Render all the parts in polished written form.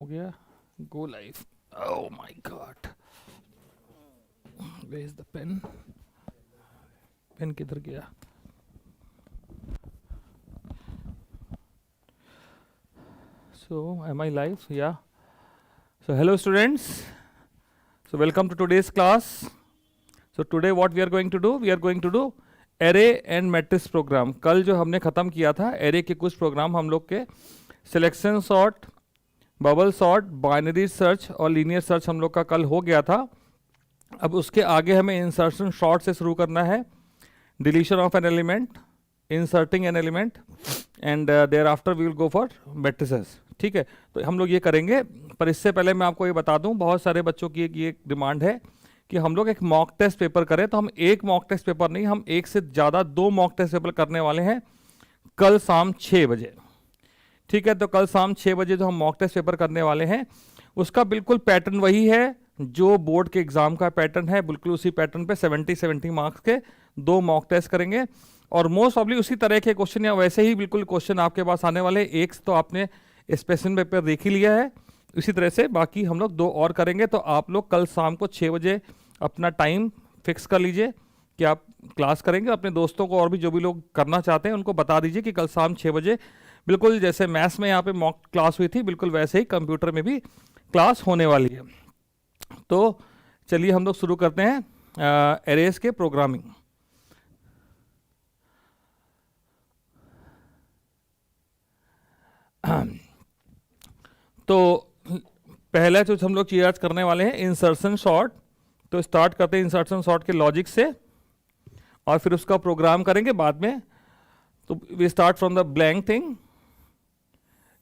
हो गया go live. Oh my God, where is the pen? Pen किधर गया? So am I live? Yeah. So hello students, so welcome to today's class. So today what we are going to do, we are going to do array and matrix program. कल जो हमने ख़त्म किया था array के कुछ programme हम लोग के selection sort, bubble sort, binary search और लीनियर सर्च हम लोग का कल हो गया था। अब उसके आगे हमें इंसर्शन शॉर्ट से शुरू करना है, deletion of an element, inserting an element and thereafter we will go for matrices. ठीक है, तो हम लोग ये करेंगे। पर इससे पहले मैं आपको ये बता दूं, बहुत सारे बच्चों की ये डिमांड है कि हम लोग एक मॉक टेस्ट पेपर करें। तो हम एक मॉक टेस्ट पेपर नहीं, हम एक से ज़्यादा 2 मॉक टेस्ट पेपर करने वाले हैं कल शाम 6 बजे। ठीक है, तो कल शाम 6 बजे जो हम मॉक टेस्ट पेपर करने वाले हैं उसका बिल्कुल पैटर्न वही है जो बोर्ड के एग्जाम का पैटर्न है। बिल्कुल उसी पैटर्न पे 70 मार्क्स के 2 मॉक टेस्ट करेंगे और मोस्ट प्रॉब्ली उसी तरह के क्वेश्चन या वैसे ही बिल्कुल क्वेश्चन आपके पास आने वाले। एक तो आपने स्पेशल पेपर देख ही लिया है, इसी तरह से बाकी हम लोग 2 और करेंगे। तो आप लोग कल शाम को 6 बजे अपना टाइम फिक्स कर लीजिए कि आप क्लास करेंगे। अपने दोस्तों को और भी जो भी लोग करना चाहते हैं उनको बता दीजिए कि कल शाम 6 बजे बिल्कुल जैसे मैथ्स में यहाँ पे मॉक क्लास हुई थी, बिल्कुल वैसे ही कंप्यूटर में भी क्लास होने वाली है। तो चलिए हम लोग शुरू करते हैं एरेज के प्रोग्रामिंग। तो पहले जो हम लोग चीज आज करने वाले हैं इंसर्शन शॉर्ट। तो स्टार्ट करते हैं इंसर्शन शॉर्ट के लॉजिक से और फिर उसका प्रोग्राम करेंगे बाद में। तो we start from the blank thing.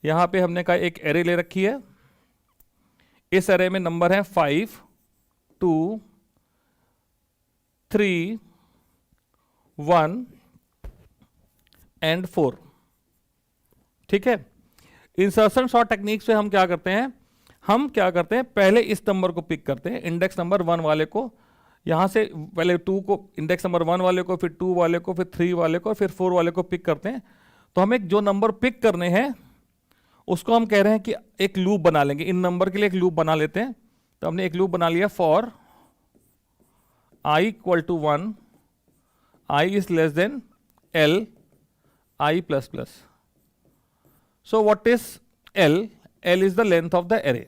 यहाँ पे हमने कहा एक एरे ले रखी है, इस एरे में नंबर है 5, 2, 3, 1 एंड 4। ठीक है, इंसर्शन शॉर्ट टेक्निक से हम क्या करते हैं, पहले इस नंबर को पिक करते हैं, इंडेक्स नंबर 1 वाले को। यहाँ से पहले 2 को, इंडेक्स नंबर 1 वाले को, फिर 2 वाले को, फिर 3 वाले को, फिर 4 वाले को पिक करते हैं। तो हमें जो नंबर पिक करने हैं उसको हम कह रहे हैं कि एक लूप बना लेंगे। इन नंबर के लिए एक लूप बना लेते हैं। तो हमने एक लूप बना लिया, for i equal to 1, i is less than l, i plus plus. So what is L? L is the length of the array.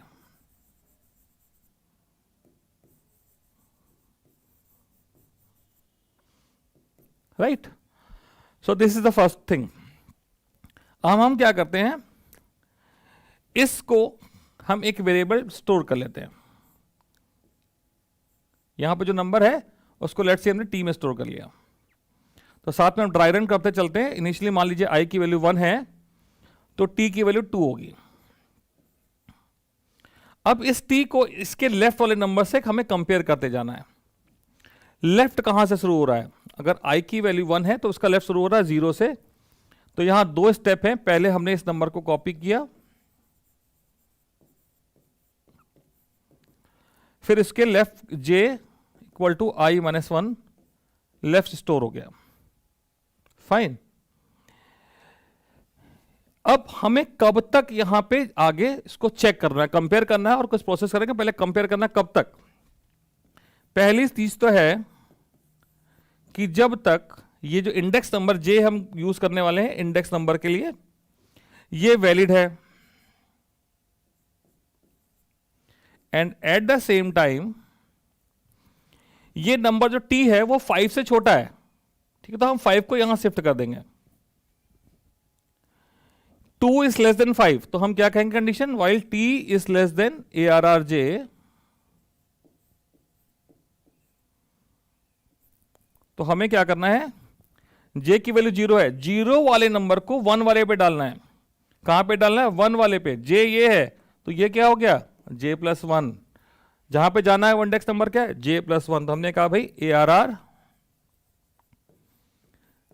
Right? So this is the first thing. अब हम क्या करते हैं, इसको हम एक वेरिएबल स्टोर कर लेते हैं। यहां पे जो नंबर है उसको लेट्स से हमने टी में स्टोर कर लिया। तो साथ में हम ड्राई रन करते चलते हैं। इनिशियली मान लीजिए i की वैल्यू 1 है तो t की वैल्यू 2 होगी। अब इस t को इसके लेफ्ट वाले नंबर से हमें कंपेयर करते जाना है। लेफ्ट कहां से शुरू हो रहा है? अगर i की वैल्यू 1 है तो उसका लेफ्ट शुरू हो रहा है 0 से। तो यहां 2 स्टेप हैं। पहले हमने इस नंबर को कॉपी किया, फिर इसके left j equal to i minus 1 left store हो गया। फाइन। अब हमें कब तक यहां पे आगे इसको चेक करना है, कंपेयर करना है और कुछ प्रोसेस करेंगे। पहले कंपेयर करना है कब तक? पहली चीज तो है कि जब तक ये जो इंडेक्स नंबर जे हम यूज करने वाले हैं इंडेक्स नंबर के लिए, ये वैलिड है and at the same time ये नंबर जो टी है वो 5 से छोटा है। ठीक है, तो हम 5 को यहां शिफ्ट कर देंगे। 2 इज लेस देन 5 तो हम क्या कहेंगे condition, while t is less then arrj, तो हमें क्या करना है, j की वैल्यू 0 है, 0 वाले नंबर को 1 वाले पे डालना है। कहां पे डालना है? 1 वाले पे। j ये है तो ये क्या हो गया, j प्लस 1। जहां पे जाना है वो इंडेक्स नंबर क्या है, j प्लस 1। तो हमने कहा भाई arr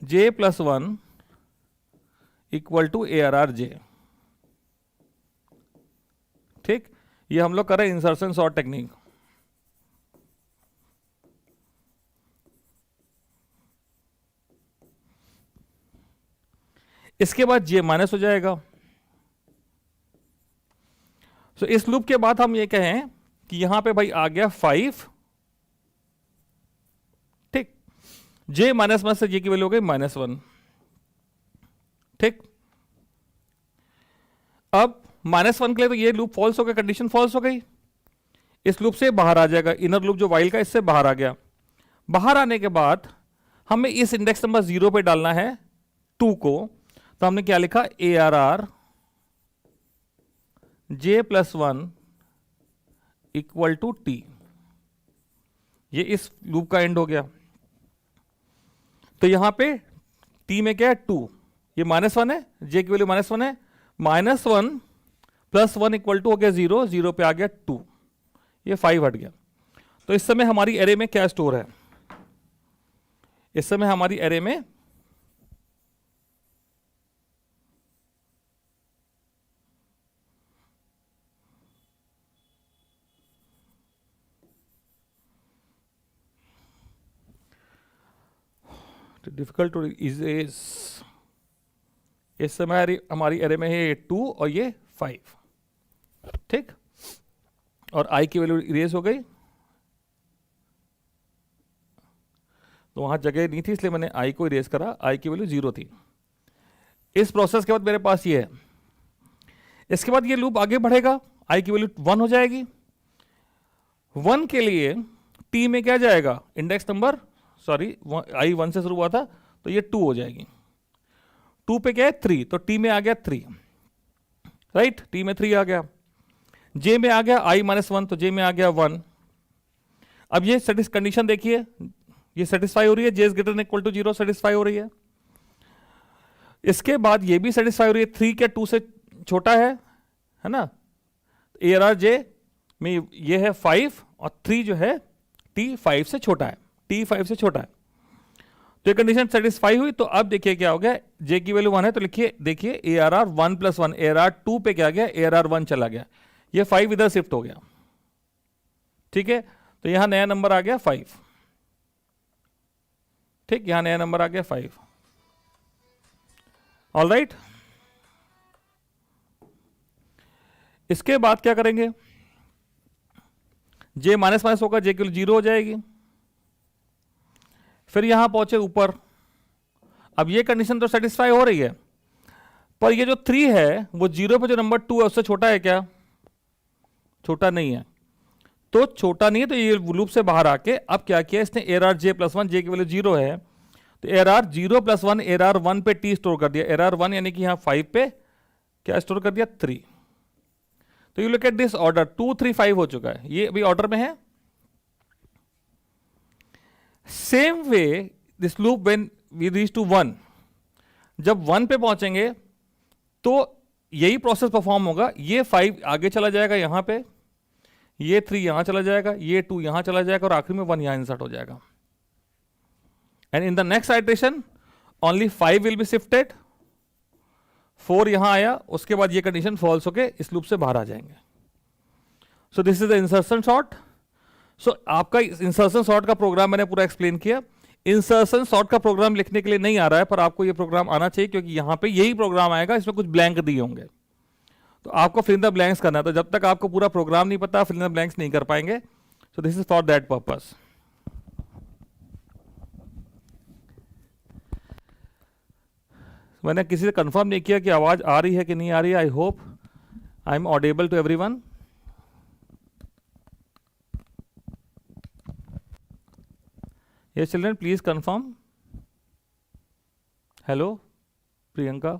j plus 1 equal to arrj। ठीक, ये हम लोग कर रहे हैं इंसर्शन सॉर्ट टेक्निक। इसके बाद j माइनस हो जाएगा। सो इस लूप के बाद हम ये कहें कि यहां पे भाई आ गया 5, ठीक, जे माइनस वन से जे की वैल्यू हो गई -1, ठीक। अब -1 के लिए तो ये लूप फॉल्स हो गया, कंडीशन फॉल्स हो गई, इस लूप से बाहर आ जाएगा, इनर लूप जो वाइल का इससे बाहर आ गया। बाहर आने के बाद हमें इस इंडेक्स नंबर 0 पे डालना है 2 को, तो हमने क्या लिखा, ARR J+1 equal to T। ये इस लूप का एंड हो गया। तो यहां पे T में क्या है, 2, ये -1 है, J की वैल्यू -1 है, -1 + 1 इक्वल टू हो गया 0, 0 पे आ गया 2, ये 5 हट गया। तो इस समय हमारी एरे में क्या स्टोर है, इस समय हमारी एरे में डिफिकल्ट टू इज इस समय हमारी एरे में है ये 2 और ये 5, ठीक। और I की वैल्यू इरेज हो गई, तो वहां जगह नहीं थी इसलिए मैंने I को इरेज करा, I की वैल्यू 0 थी। इस प्रोसेस के बाद मेरे पास ये है, इसके बाद ये लूप आगे बढ़ेगा, I की वैल्यू 1 हो जाएगी। 1 के लिए T में क्या जाएगा, इंडेक्स नंबर, सॉरी I 1 से शुरू हुआ था तो ये 2 हो जाएगी, 2 पे क्या है 3, तो T में आ गया 3, राइट, T में 3 आ गया। J में आ गया I -1, तो J में आ गया 1। अब ये कंडीशन देखिए, ये सेटिस्फाई हो रही है, J is greater than equal to 0 satisfy हो रही है। इसके बाद ये भी सेटिस्फाई हो रही है, 3 क्या 2 से छोटा है ना, ARR J में ये है 5 और 3 जो है T 5 से छोटा है, T 5 से छोटा है। तो ये कंडीशन सेटिस्फाई हुई। तो अब देखिए क्या हो गया, J की वैल्यू 1 है, तो लिखिए, देखिए ARR 1 + 1, ARR 2 पे क्या गया, ARR 1 चला गया, ये 5 इधर शिफ्ट हो गया, ठीक है। तो यहां नया नंबर आ गया 5, ठीक, यहां नया नंबर आ गया 5, ऑल राइट। इसके बाद क्या करेंगे, J माइनस होगा, J की वैल्यू 0 हो जाएगी। फिर यहां पहुंचे ऊपर, अब ये कंडीशन तो सेटिस्फाई हो रही है, पर ये जो 3 है वो 0 पे जो नंबर 2 है उससे छोटा है क्या, छोटा नहीं है। तो छोटा नहीं है, तो ये लूप से बाहर आके अब क्या किया इसने, ARR J+1, J की वैल्यू 0 है, तो ARR 0 + 1, ARR 1 पे T स्टोर कर दिया, ARR 1 यानी कि यहां 5 पे क्या स्टोर कर दिया, 3। तो you look at this order, 2 3 5 हो चुका है, ये अभी ऑर्डर में है। Same way this loop when we reach to 1, जब 1 पे पहुंचेंगे तो यही प्रोसेस परफॉर्म होगा, ये 5 आगे चला जाएगा यहां पे, ये 3 यहां चला जाएगा, ये 2 यहां चला जाएगा और आखिर में 1 यहां इंसर्ट हो जाएगा। And in the next iteration only 5 will be shifted, 4 यहां आया, उसके बाद ये कंडीशन फॉल्स होके इस लूप से बाहर आ जाएंगे। So this is the insertion sort. So आपका इंसर्शन सॉर्ट का प्रोग्राम मैंने पूरा एक्सप्लेन किया। इंसर्शन सॉर्ट का प्रोग्राम लिखने के लिए नहीं आ रहा है, पर आपको ये प्रोग्राम आना चाहिए, क्योंकि यहां पे यही प्रोग्राम आएगा, इसमें कुछ ब्लैंक दिए होंगे, तो आपको फिल इन द ब्लैंक्स करना है। तो जब तक आपको पूरा प्रोग्राम नहीं पता, फिल इन द ब्लैंक्स नहीं कर पाएंगे। सो this is for that purpose. मैंने किसी से कंफर्म नहीं किया कि आवाज आ रही है कि नहीं आ रही है। I hope I am audible to everyone. Yes, children, please confirm. Hello Priyanka.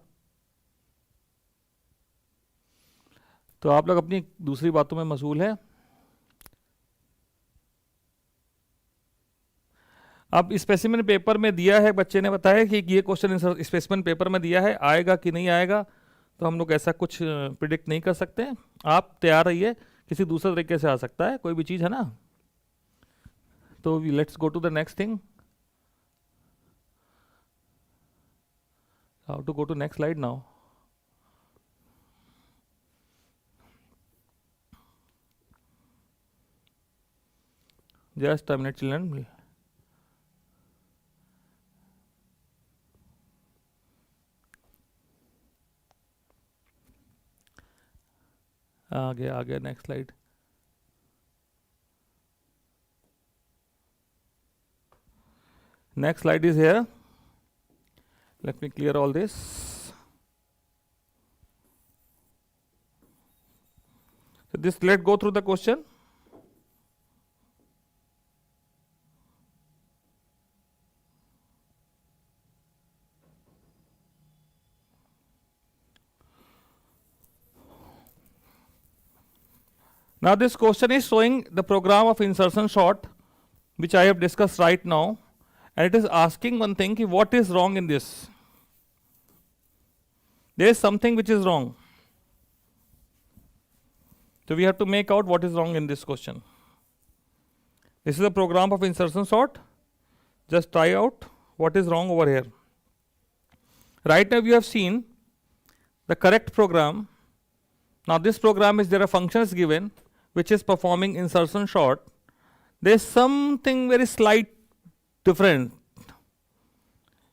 तो आप लोग अपनी दूसरी बातों में मशगूल है। अब स्पेसिमेन पेपर में दिया है, बच्चे ने बताया कि ये क्वेश्चन स्पेसिमेन पेपर में दिया है, आएगा कि नहीं आएगा तो हम लोग ऐसा कुछ प्रिडिक्ट नहीं कर सकते। आप तैयार रहिए, किसी दूसरे तरीके से आ सकता है कोई भी चीज़, है ना। तो let's go to the next thing. How to go to next slide now? Just a minute, children. आ गया next slide. Next slide is here. Let me clear all this. So this, let's go through the question. Now this question is showing the program of insertion sort, which I have discussed right now, and it is asking one thing, ki what is wrong in this? There is something which is wrong. So we have to make out what is wrong in this question. This is a program of insertion sort. Just try out what is wrong over here. Right now we have seen the correct program. Now this program is, there are functions given which is performing insertion sort. There is something very slight different.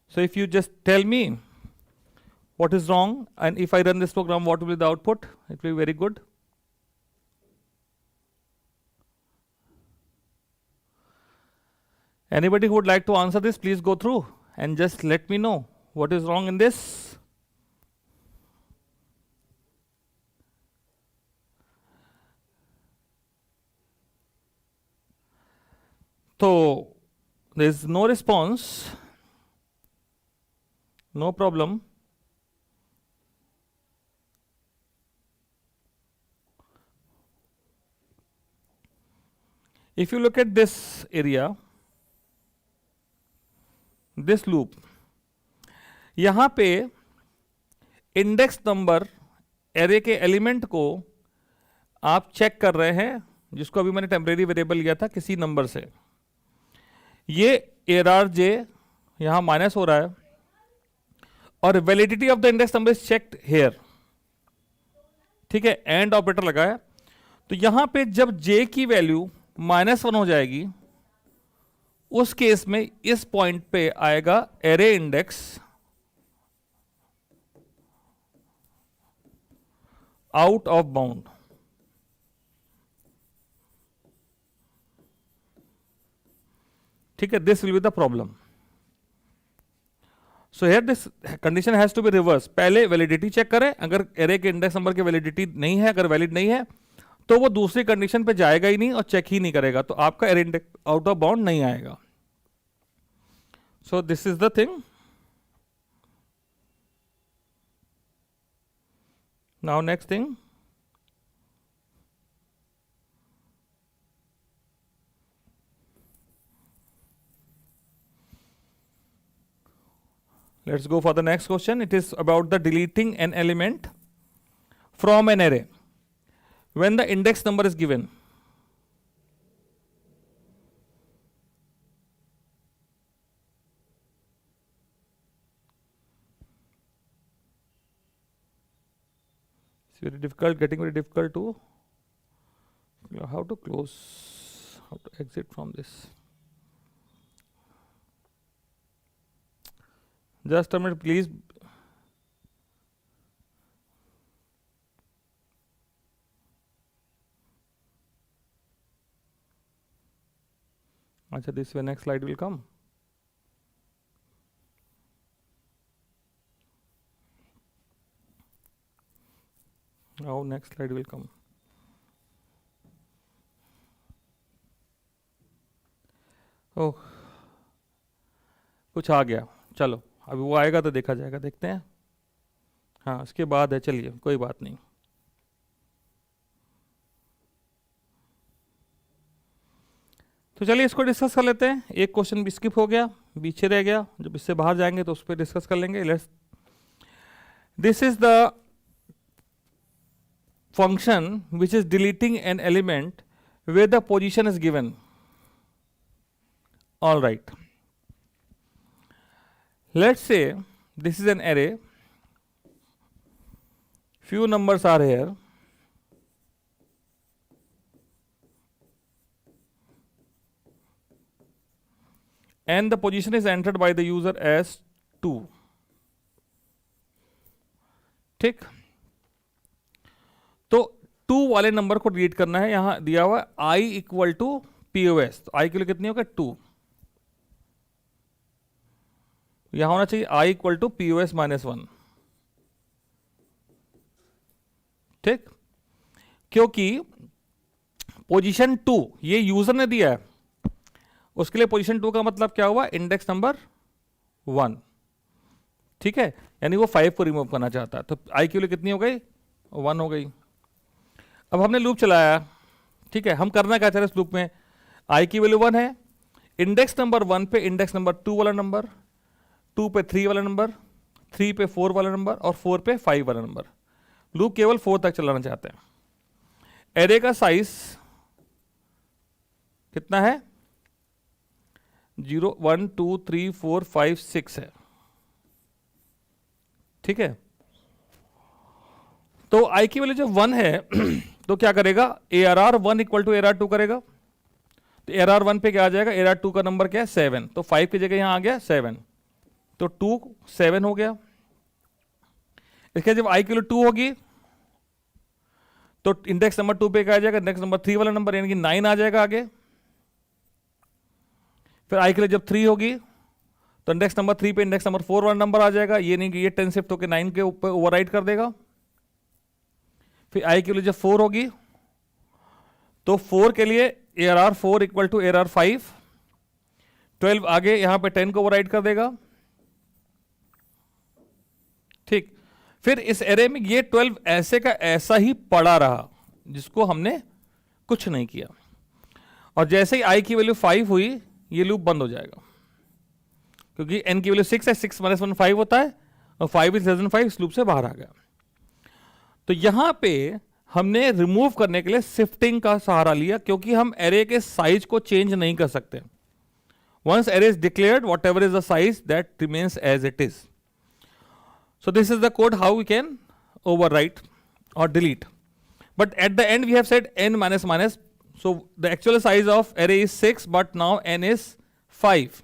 So if you just tell me what is wrong, and if I run this program, what will be the output? It will be very good. Anybody who would like to answer this, please go through and just let me know what is wrong in this. So there is no response, no problem. If you look at this area, this loop, यहाँ पे index number array के element को आप check कर रहे हैं, जिसको अभी मैंने टेम्परेरी वेरिएबल लिया था किसी नंबर से. ये एरर जे यहां माइनस हो रहा है और validity of the index number is checked here. ठीक है, एंड ऑपरेटर लगा है. तो यहां पे जब जे की वैल्यू -1 हो जाएगी, उस केस में इस पॉइंट पे आएगा array index out of bound. ठीक है, this will be the problem. So here this condition has to be reverse. पहले वैलिडिटी चेक करें, अगर एरे के इंडेक्स नंबर की वैलिडिटी नहीं है, अगर वैलिड नहीं है, तो वो दूसरी कंडीशन पे जाएगा ही नहीं और चेक ही नहीं करेगा, तो आपका array index out of bound नहीं आएगा. सो this is the thing. Now next thing, let's go for the next question. It is about the deleting an element from an array when the index number is given. It's very difficult, getting very difficult to how to close, how to exit from this. Just a minute, please. Acha, this way next slide will come. Now next slide will come. ओह, कुछ आ गया. चलो, अभी वो आएगा तो देखा जाएगा, देखते हैं. हाँ, इसके बाद है, चलिए कोई बात नहीं. तो चलिए इसको डिस्कस कर लेते हैं. एक क्वेश्चन भी स्किप हो गया, पीछे रह गया. जब इससे बाहर जाएंगे तो उस पर डिस्कस कर लेंगे. Let's, this is the function which is deleting an element where the position is given. All right. Let's say this is an array. Few numbers are here. And the position is entered by the user as 2. ठीक, तो 2 वाले number को delete करना है। यहां दिया हुआ i equal to POS, तो i की वैल्यू कितनी होगा 2, यहां होना चाहिए i equal to POS minus 1। ठीक, क्योंकि पोजीशन 2 ये यूजर ने दिया है, उसके लिए पोजीशन 2 का मतलब क्या हुआ, इंडेक्स नंबर 1। ठीक है, यानी वो 5 को रिमूव करना चाहता है, तो i की वैल्यू कितनी हो गई, 1 हो गई। अब हमने लूप चलाया, ठीक है, हम करना क्या चाह रहे हैं इस लूप में, i की वैल्यू 1 है, इंडेक्स नंबर 1 पे इंडेक्स नंबर 2 वाला नंबर, 2 पे 3 वाला नंबर, 3 पे 4 वाला नंबर और 4 पे 5 वाला नंबर। लूप केवल 4 तक चलाना चाहते हैं। एरे का साइज कितना है, 0 1 2 3 4 5 6 है। ठीक है, तो i की वैल्यू जब 1 है तो क्या करेगा, ARR 1 इक्वल टू ARR 2 करेगा। तो ARR 1 पे क्या आ जाएगा, ARR 2 का नंबर क्या है 7, तो 5 की जगह यहां आ गया 7, तो 2 7 हो गया। इसके जब i की वैल्यू 2 होगी तो इंडेक्स नंबर 2 पे क्या आ जाएगा, इंडेक्स नंबर 3 वाला नंबर, यानी कि 9 आ जाएगा आगे। फिर i के लिए जब 3 होगी तो इंडेक्स नंबर 3 पे इंडेक्स नंबर 4 वाला नंबर आ जाएगा, ये नहीं कि ये 10 शिफ्ट होकर 9 के ऊपर ओवरराइट कर देगा। फिर i के लिए जब 4 होगी तो 4 के लिए ARR 4 इक्वल टू ARR 5, 12 आगे यहां पे 10 को ओवरराइट कर देगा। ठीक, फिर इस एरे में ये 12 ऐसे का ऐसा ही पड़ा रहा, जिसको हमने कुछ नहीं किया, और जैसे ही i की वैल्यू 5 हुई ये लूप बंद हो जाएगा, क्योंकि n की वैल्यू 6 है, 6 माइनस 1 5 होता है, और 5 इज लेस देन 5 इस लूप से बाहर आ गया। तो यहां पे हमने रिमूव करने के लिए शिफ्टिंग का सहारा लिया, क्योंकि हम एरे के साइज को चेंज नहीं कर सकते। Once array is declared, whatever is the size that remains as it is. So this is the code how we can overwrite or delete. But at the end we have said n minus minus. So the actual size of array is 6, but now n is 5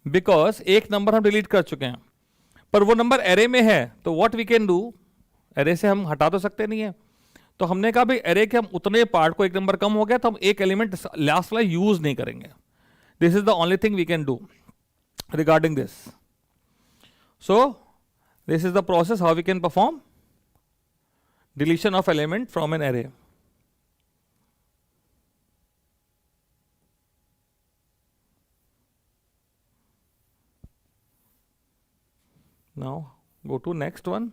because एक number हम delete कर चुके हैं, पर वो number array में है। तो what we can do, array से हम हटा तो सकते नहीं है, तो हमने कहा भाई एरे के हम उतने पार्ट को, एक नंबर कम हो गया तो हम एक एलिमेंट लास्ट वाला यूज नहीं करेंगे। This is the only thing we can do regarding this. So this is the process how we can perform deletion of element from an array. Now go to next one.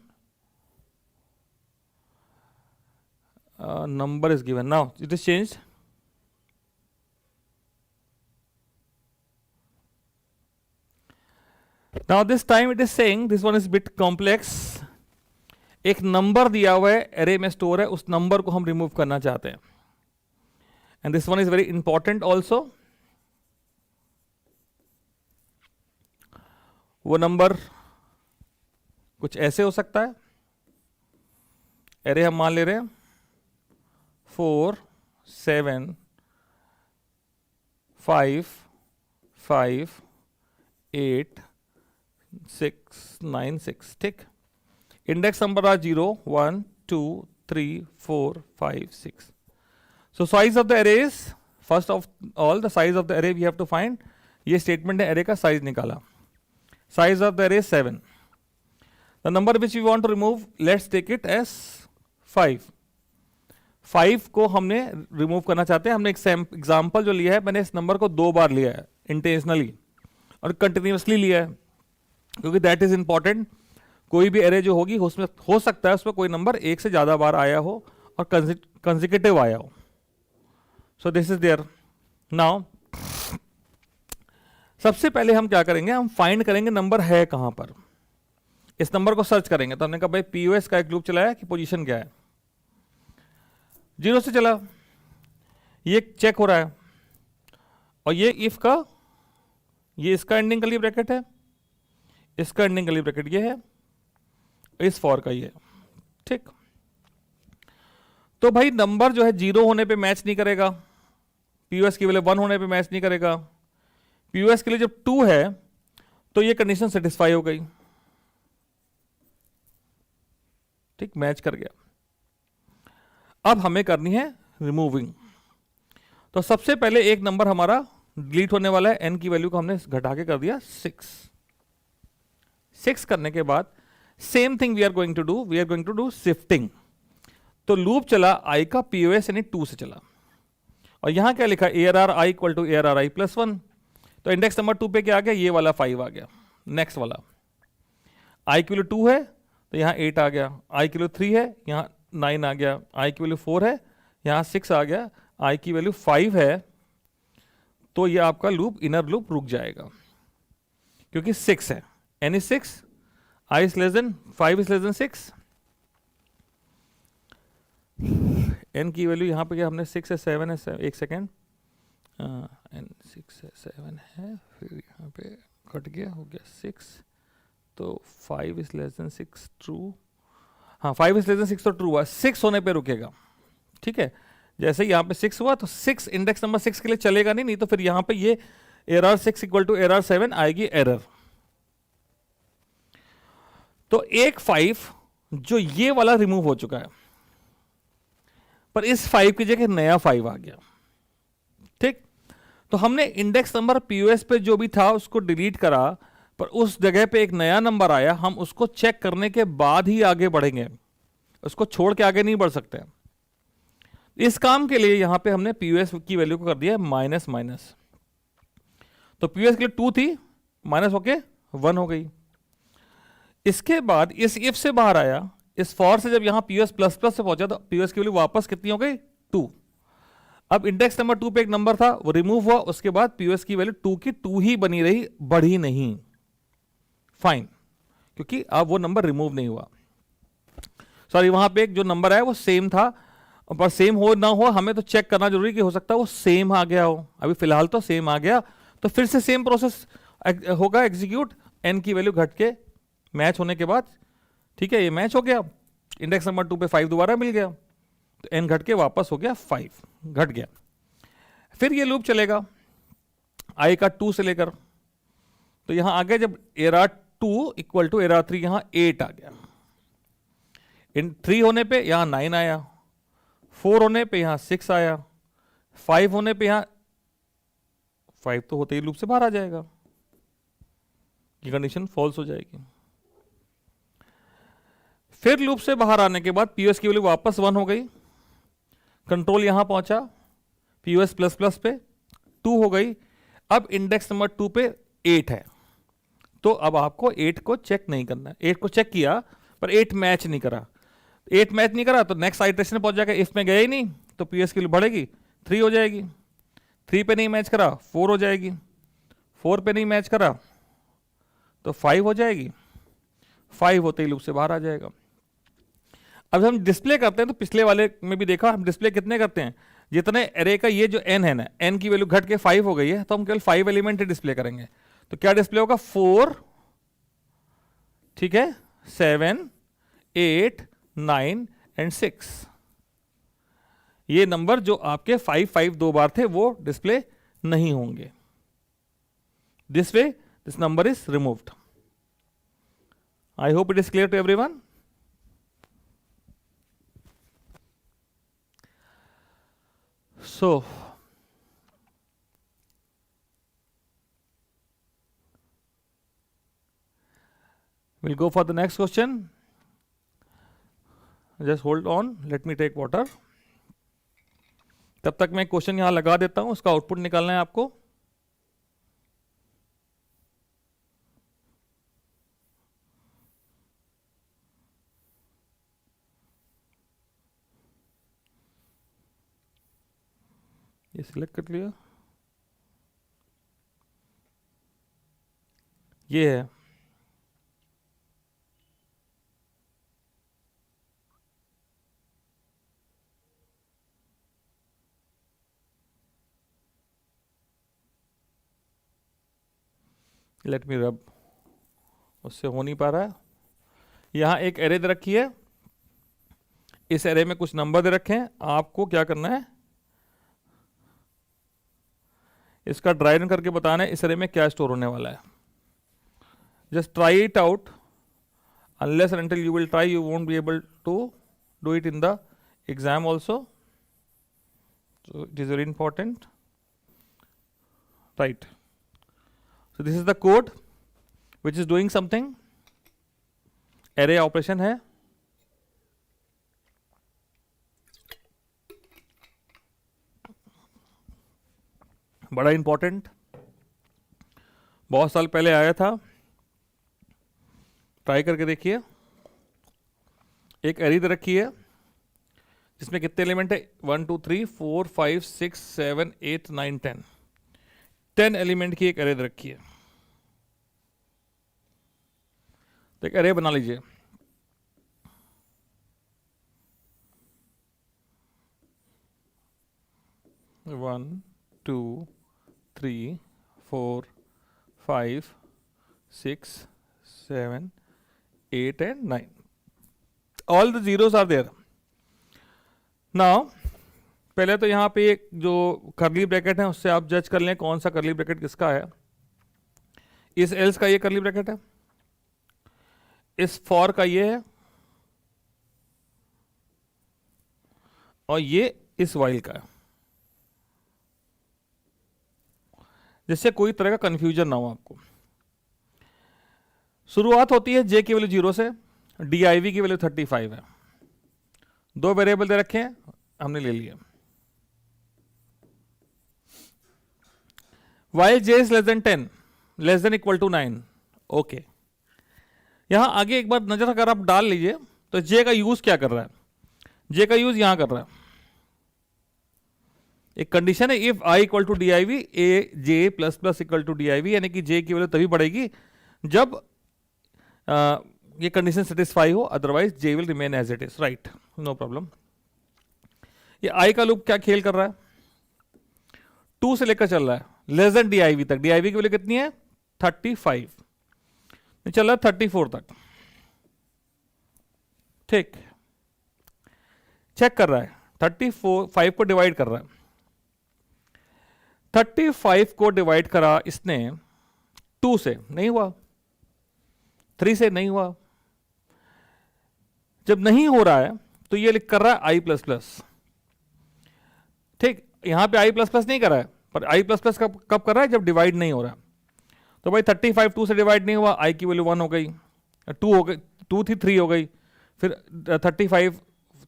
Number is given. Now it is changed. Now this time it is saying this one is bit complex. एक number दिया हुआ है array में store है, उस number को हम remove करना चाहते हैं, and this one is very important also. वो नंबर कुछ ऐसे हो सकता है, एरे हम मान ले रहे हैं 4 7 5 5 8 6 9 6। ठीक, index number are 0 1 2 3 4 5 6। So size of the array is, first of all the size of the array we have to find. ये स्टेटमेंट है, एरे का साइज निकाला, size of the array 7। The number which we want to remove, let's take it as 5। 5 को हमने remove करना चाहते हैं। हमने एक एग्जाम्पल जो लिया है, मैंने इस नंबर को 2 बार लिया है इंटेंशनली और कंटिन्यूसली लिया है, क्योंकि दैट इज इंपॉर्टेंट। कोई भी एरे जो होगी उसमें हो सकता है उसमें कोई नंबर एक से ज्यादा बार आया हो और कंसेक्यूटिव आया हो। So this is there. Now सबसे पहले हम क्या करेंगे, हम फाइंड करेंगे नंबर है कहां पर। इस नंबर को सर्च करेंगे, तो हमने कहा भाई POS का एक लूप चलाया कि पोजीशन क्या है, 0 से चला, ये चेक हो रहा है, और ये इफ का, ये इसका एंडिंग कर्ली ब्रैकेट है, इसका एंडिंग कर्ली ब्रैकेट ये है, इस फॉर का ये। ठीक, तो भाई नंबर जो है 0 होने पे मैच नहीं करेगा, POS की वैल्यू 1 होने पे मैच नहीं करेगा। POS के लिए जब 2 है तो ये कंडीशन सेटिस्फाई हो गई, ठीक, मैच कर गया। अब हमें करनी है रिमूविंग। तो सबसे पहले एक नंबर हमारा डिलीट होने वाला है, n की वैल्यू को हमने घटा के कर दिया 6 करने के बाद same thing we are going to do shifting. तो लूप चला i का POS यानी 2 से चला, और यहां क्या लिखा, ARR equal to ARR plus 1। तो इंडेक्स नंबर 2 पे क्या आ गया, ये वाला 5 आ गया। नेक्स्ट वाला i की वैल्यू 2 है तो यहाँ 8 आ गया, i की वैल्यू 3 है यहाँ 9 आ गया, i की वैल्यू 4 है यहाँ 6 आ गया, i की वैल्यू 5 है तो ये आपका लूप, इनर लूप रुक जाएगा क्योंकि 6 है। n is 6, i is less than 5 is less than 6। n की वैल्यू यहाँ पे क्या हमने 6 है 7 है, एक सेकेंड, n 6 है 7 है, फिर यहाँ पे कट गया, हो गया 6, तो 5 इज लेस देन 6 ट्रू, हाँ 5 इज लेस देन 6 तो ट्रू हुआ, 6 होने पे रुकेगा। ठीक है, जैसे यहाँ पे 6 हुआ तो 6 इंडेक्स नंबर 6 के लिए चलेगा नहीं तो फिर यहाँ पे ये एरर 6 इक्वल टू एरर 7 आएगी एरर। तो एक 5 जो ये वाला रिमूव हो चुका है, पर इस 5 की जगह नया 5 आ गया। ठीक, तो हमने इंडेक्स नंबर POS पे जो भी था उसको डिलीट करा, पर उस जगह पे एक नया नंबर आया, हम उसको चेक करने के बाद ही आगे बढ़ेंगे, उसको छोड़ के आगे नहीं बढ़ सकते। इस काम के लिए यहां पे हमने POS की वैल्यू को कर दिया माइनस माइनस। तो POS के लिए 2 थी, माइनस होके 1 हो गई। इसके बाद इस इफ से बाहर आया, इस फॉर से जब यहां POS प्लस प्लस से पहुंचा तो POS की वैल्यू वापस कितनी हो गई, 2। अब इंडेक्स नंबर 2 पे एक नंबर था वो रिमूव हुआ, उसके बाद POS की वैल्यू 2 की 2 ही बनी रही, बढ़ी नहीं। फाइन, क्योंकि अब वो नंबर रिमूव नहीं हुआ। सॉरी, वहां पे एक जो नंबर है वो सेम था, पर सेम हो ना हो हमें तो चेक करना जरूरी कि हो सकता है वो सेम आ गया हो। अभी फिलहाल तो सेम आ गया, तो फिर से सेम प्रोसेस होगा एग्जीक्यूट, n की वैल्यू घट के मैच होने के बाद। ठीक है, ये मैच हो गया, इंडेक्स नंबर 2 पे 5 दोबारा मिल गया, तो n घट के वापस हो गया 5, घट गया। फिर ये लूप चलेगा i का 2 से लेकर, तो यहां आगे जब एरर 2 इक्वल टू एरर 3, यहां 8 आ गया, इन 3 होने पे यहां 9 आया, 4 होने पे यहां 6 आया, 5 होने पे यहां 5 तो होते ही लूप से बाहर आ जाएगा, ये कंडीशन फॉल्स हो जाएगी। फिर लूप से बाहर आने के बाद POS की वैल्यू वापस 1 हो गई, कंट्रोल यहां पहुंचा, POS प्लस प्लस पे 2 हो गई। अब इंडेक्स नंबर 2 पे 8 है, तो अब आपको 8 को चेक नहीं करना है। 8 को चेक किया पर 8 मैच नहीं करा, 8 मैच नहीं करा तो नेक्स्ट आइटरेशन में पहुंच जाएगा, इफ में गया ही नहीं तो POS की वैल्यू बढ़ेगी, 3 हो जाएगी, 3 पे नहीं मैच करा 4 हो जाएगी, 4 पे नहीं मैच करा तो 5 हो जाएगी, 5 होते ही लूप से बाहर आ जाएगा। अब हम डिस्प्ले करते हैं तो पिछले वाले में भी देखा, हम डिस्प्ले कितने करते हैं, जितने एरे का ये जो n है ना, n की वैल्यू घट के 5 हो गई है तो हम केवल 5 एलिमेंट ही डिस्प्ले करेंगे। तो क्या डिस्प्ले होगा, 4, ठीक है, 7, 8, 9 एंड 6। ये नंबर जो आपके 5 5 दो बार थे वो डिस्प्ले नहीं होंगे। This way this number is removed. I hope it is clear to everyone. So we'll go for the next question. Just hold on, let me take water. तब तक मैं क्वेश्चन यहां लगा देता हूं, उसका आउटपुट निकालना है आपको। ये सिलेक्ट कर लिया, ये है लेट मी रब, उससे हो नहीं पा रहा है। यहां एक एरे दे रखी है, इस एरे में कुछ नंबर दे रखे हैं, आपको क्या करना है, इसका ड्राई रन करके बताना है इस एरे में क्या स्टोर होने वाला है। Just try it out, unless and until you will try you won't be able to do it in the exam also. So it is very important. Right. So this is the code which is doing something. Array operation है. बड़ा important, बहुत साल पहले आया था, try करके देखिए. एक एरे दे रखी है जिसमें कितने एलिमेंट है? 1 2 3 4 5 6 7 8 9 10. 10 एलिमेंट की एक एरे दे रखी है. तो एक एरे बना लीजिए. One 2 3 4 5 6 7 8 and 9. All the zeros are there. Now पहले तो यहाँ पे एक जो करली ब्रैकेट है उससे आप जज कर लें कौन सा करली ब्रैकेट किसका है. इस एल्स का ये करली ब्रैकेट है, इस फॉर का ये है, और ये इस वाइल का है, जिससे कोई तरह का कंफ्यूजन ना हो आपको. शुरुआत होती है जे की वैल्यू 0 से, DIV की वैल्यू 35 है. दो वेरिएबल दे रखे हैं, हमने ले लिया. while j is less than 10 less than equal to 9. Okay, यहां आगे एक बार नजर अगर आप डाल लीजिए तो j का यूज क्या कर रहा है. j का यूज यहां कर रहा है. एक कंडीशन है if i equal to DIV a j plus plus equal to DIV, यानी कि j की वैल्यू तभी बढ़ेगी जब ये कंडीशन सेटिस्फाई हो, otherwise j will remain as it is. Right, no problem. ये i का लूप क्या खेल कर रहा है? 2 से लेकर चल रहा है लेस देन DIV तक. DIV की वैल्यू कितनी है? 35. चल रहा है 34 तक. ठीक, चेक कर रहा है, 5 को डिवाइड कर रहा है. 35 को डिवाइड करा इसने 2 से, नहीं हुआ. 3 से नहीं हुआ. जब नहीं हो रहा है तो ये लिख कर रहा है i प्लस प्लस. ठीक, यहां पे i प्लस प्लस नहीं कर रहा है, पर i प्लस प्लस कब कर रहा है? जब डिवाइड नहीं हो रहा. तो भाई 35 2 से डिवाइड नहीं हुआ, i की वैल्यू 1 हो गई, 2 हो गई, 2 थी 3 हो गई, फिर 35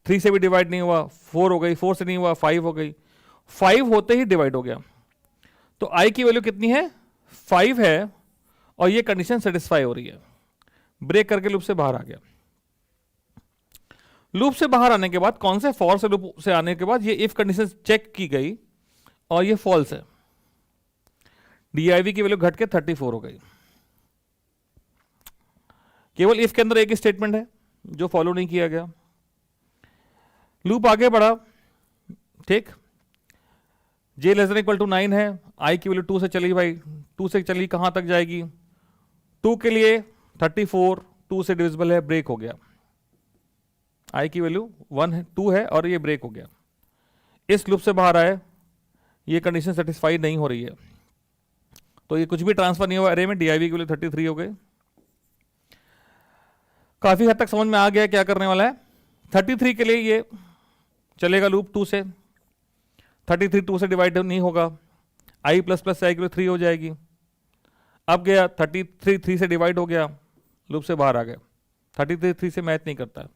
3 से भी डिवाइड नहीं हुआ, 4 हो गई, 4 से नहीं हुआ, 5 हो गई. 5 होते ही डिवाइड हो गया. तो i की वैल्यू कितनी है? 5 है, और ये कंडीशन सेटिस्फाई हो रही है. ब्रेक करके लूप से बाहर आ गया. लूप से बाहर आने के बाद, कौन से? फॉर से लूप से आने के बाद ये इफ कंडीशन चेक की गई और ये फॉल्स है. DIV की वैल्यू घट के 34 हो गई. केवल इफ के अंदर एक स्टेटमेंट है जो फॉलो नहीं किया गया. लूप आगे बढ़ा. ठीक, j less than equal to 9 है, i की वैल्यू 2 से चली. भाई 2 से चली कहां तक जाएगी? 2 के लिए 34 2 से डिविजिबल है, ब्रेक हो गया. i की वैल्यू 1 है, 2 है, और ये ब्रेक हो गया. इस लूप से बाहर आए, ये कंडीशन सेटिस्फाई नहीं हो रही है, तो ये कुछ भी ट्रांसफर नहीं हुआ अरे में. DIV की वैल्यू 33 हो गई. काफी हद तक समझ में आ गया क्या करने वाला है. 33 के लिए ये चलेगा लूप 2 से. 33 2 से डिवाइड नहीं होगा, i प्लस प्लस से i की वैल्यू 3 हो जाएगी. अब गया 33 3 से डिवाइड हो गया, लूप से बाहर आ गया. 33 3 से मैच नहीं करता,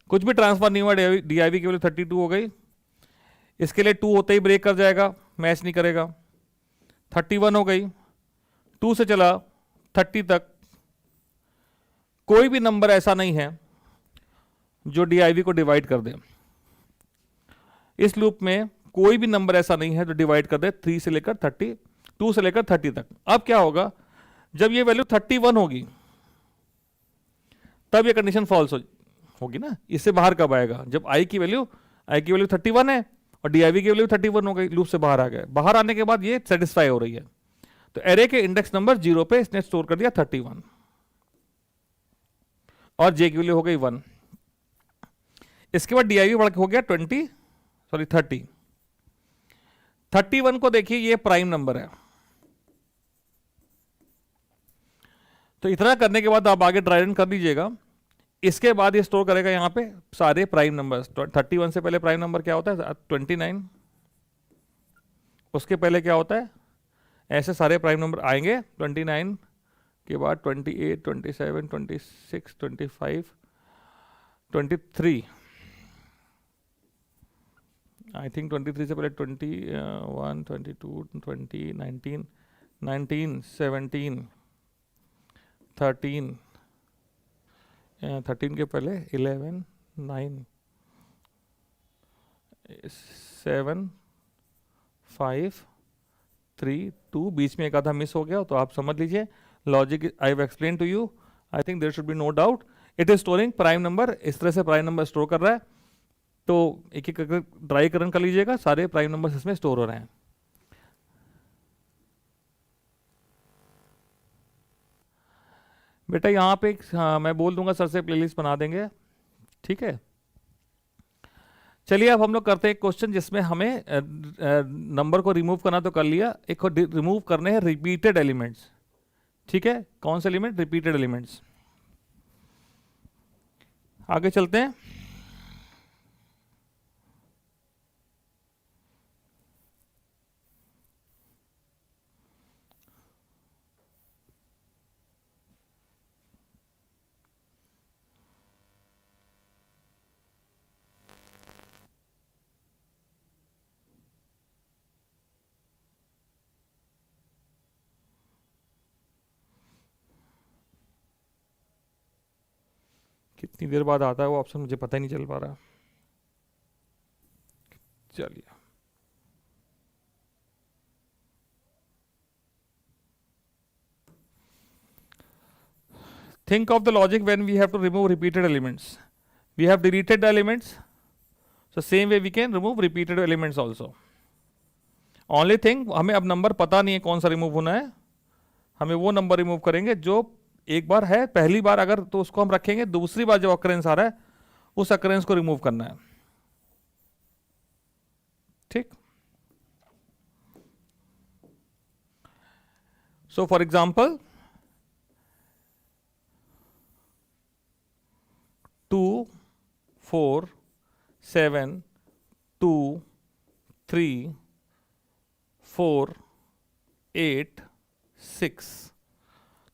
कुछ भी ट्रांसफर नहीं हुआ. DIV की वैल्यू 32 हो गई. इसके लिए 2 होते ही ब्रेक कर जाएगा, मैच नहीं करेगा. 31 हो गई. 2 से चला 30 तक. कोई भी नंबर ऐसा नहीं है जो DIV को डिवाइड कर दे. इस लूप में कोई भी नंबर ऐसा नहीं है जो डिवाइड कर दे 3 से लेकर 30, 2 से लेकर 30 तक. अब क्या होगा? जब ये वैल्यू 31 होगी तब ये कंडीशन फॉल्स होगी ना. इससे बाहर कब आएगा? जब i की वैल्यू 31 है और DIV की वैल्यू 31 हो गई, लूप से बाहर आ गए. बाहर आने के बाद ये सेटिस्फाई हो रही है, तो एरे के इंडेक्स नंबर 0 पे इसने स्टोर कर दिया 31, और j की वैल्यू हो गई 1. इसके बाद DIV बढ़ के हो गया 30. 31 को देखिए, ये प्राइम नंबर है. तो इतना करने के बाद आप आगे ट्राई रन कर लीजिएगा. इसके बाद ये स्टोर करेगा यहाँ पे सारे प्राइम नंबर्स। 31 से पहले प्राइम नंबर क्या होता है? 29। उसके पहले क्या होता है? ऐसे सारे प्राइम नंबर आएंगे। 29 के बाद 28, 27, 26, 25, 23। आई थिंक 23 से पहले 21, 22, 20, 19, 17, 13, 13 के पहले 11, 9, 7, 5, 3, 2, बीच में एक आधा मिस हो गया, तो आप समझ लीजिए logic I have explain to you. I think there should be no doubt. It is storing prime number. इस तरह से प्राइम नंबर स्टोर कर रहा है। तो एक एक ड्राई रन कर लीजिएगा, सारे प्राइम नंबर्स इसमें स्टोर हो रहे हैं। बेटा यहाँ पे मैं बोल दूंगा सर से प्लेलिस्ट बना देंगे, ठीक है। चलिए अब हम लोग करते हैं एक क्वेश्चन जिसमें हमें नंबर को रिमूव करना तो कर लिया, एक रिमूव करने हैं रिपीटेड एलिमेंट्स, ठीक है। कौन से एलिमेंट? Repeated elements. आगे चलते हैं। कितनी देर बाद आता है वो ऑप्शन, मुझे पता ही नहीं चल पा रहा। चलिए think of the logic when we have to remove repeated elements. We have deleted the elements, so same way we can remove repeated elements also. Only thing, हमें अब नंबर पता नहीं है कौन सा रिमूव होना है, हमें वो नंबर रिमूव करेंगे जो एक बार है, पहली बार अगर तो उसको हम रखेंगे, दूसरी बार जो अकरेंस आ रहा है उस अकरेंस को रिमूव करना है, ठीक। सो फॉर एग्जाम्पल 2, 4, 7, 2, 3, 4, 8, 6,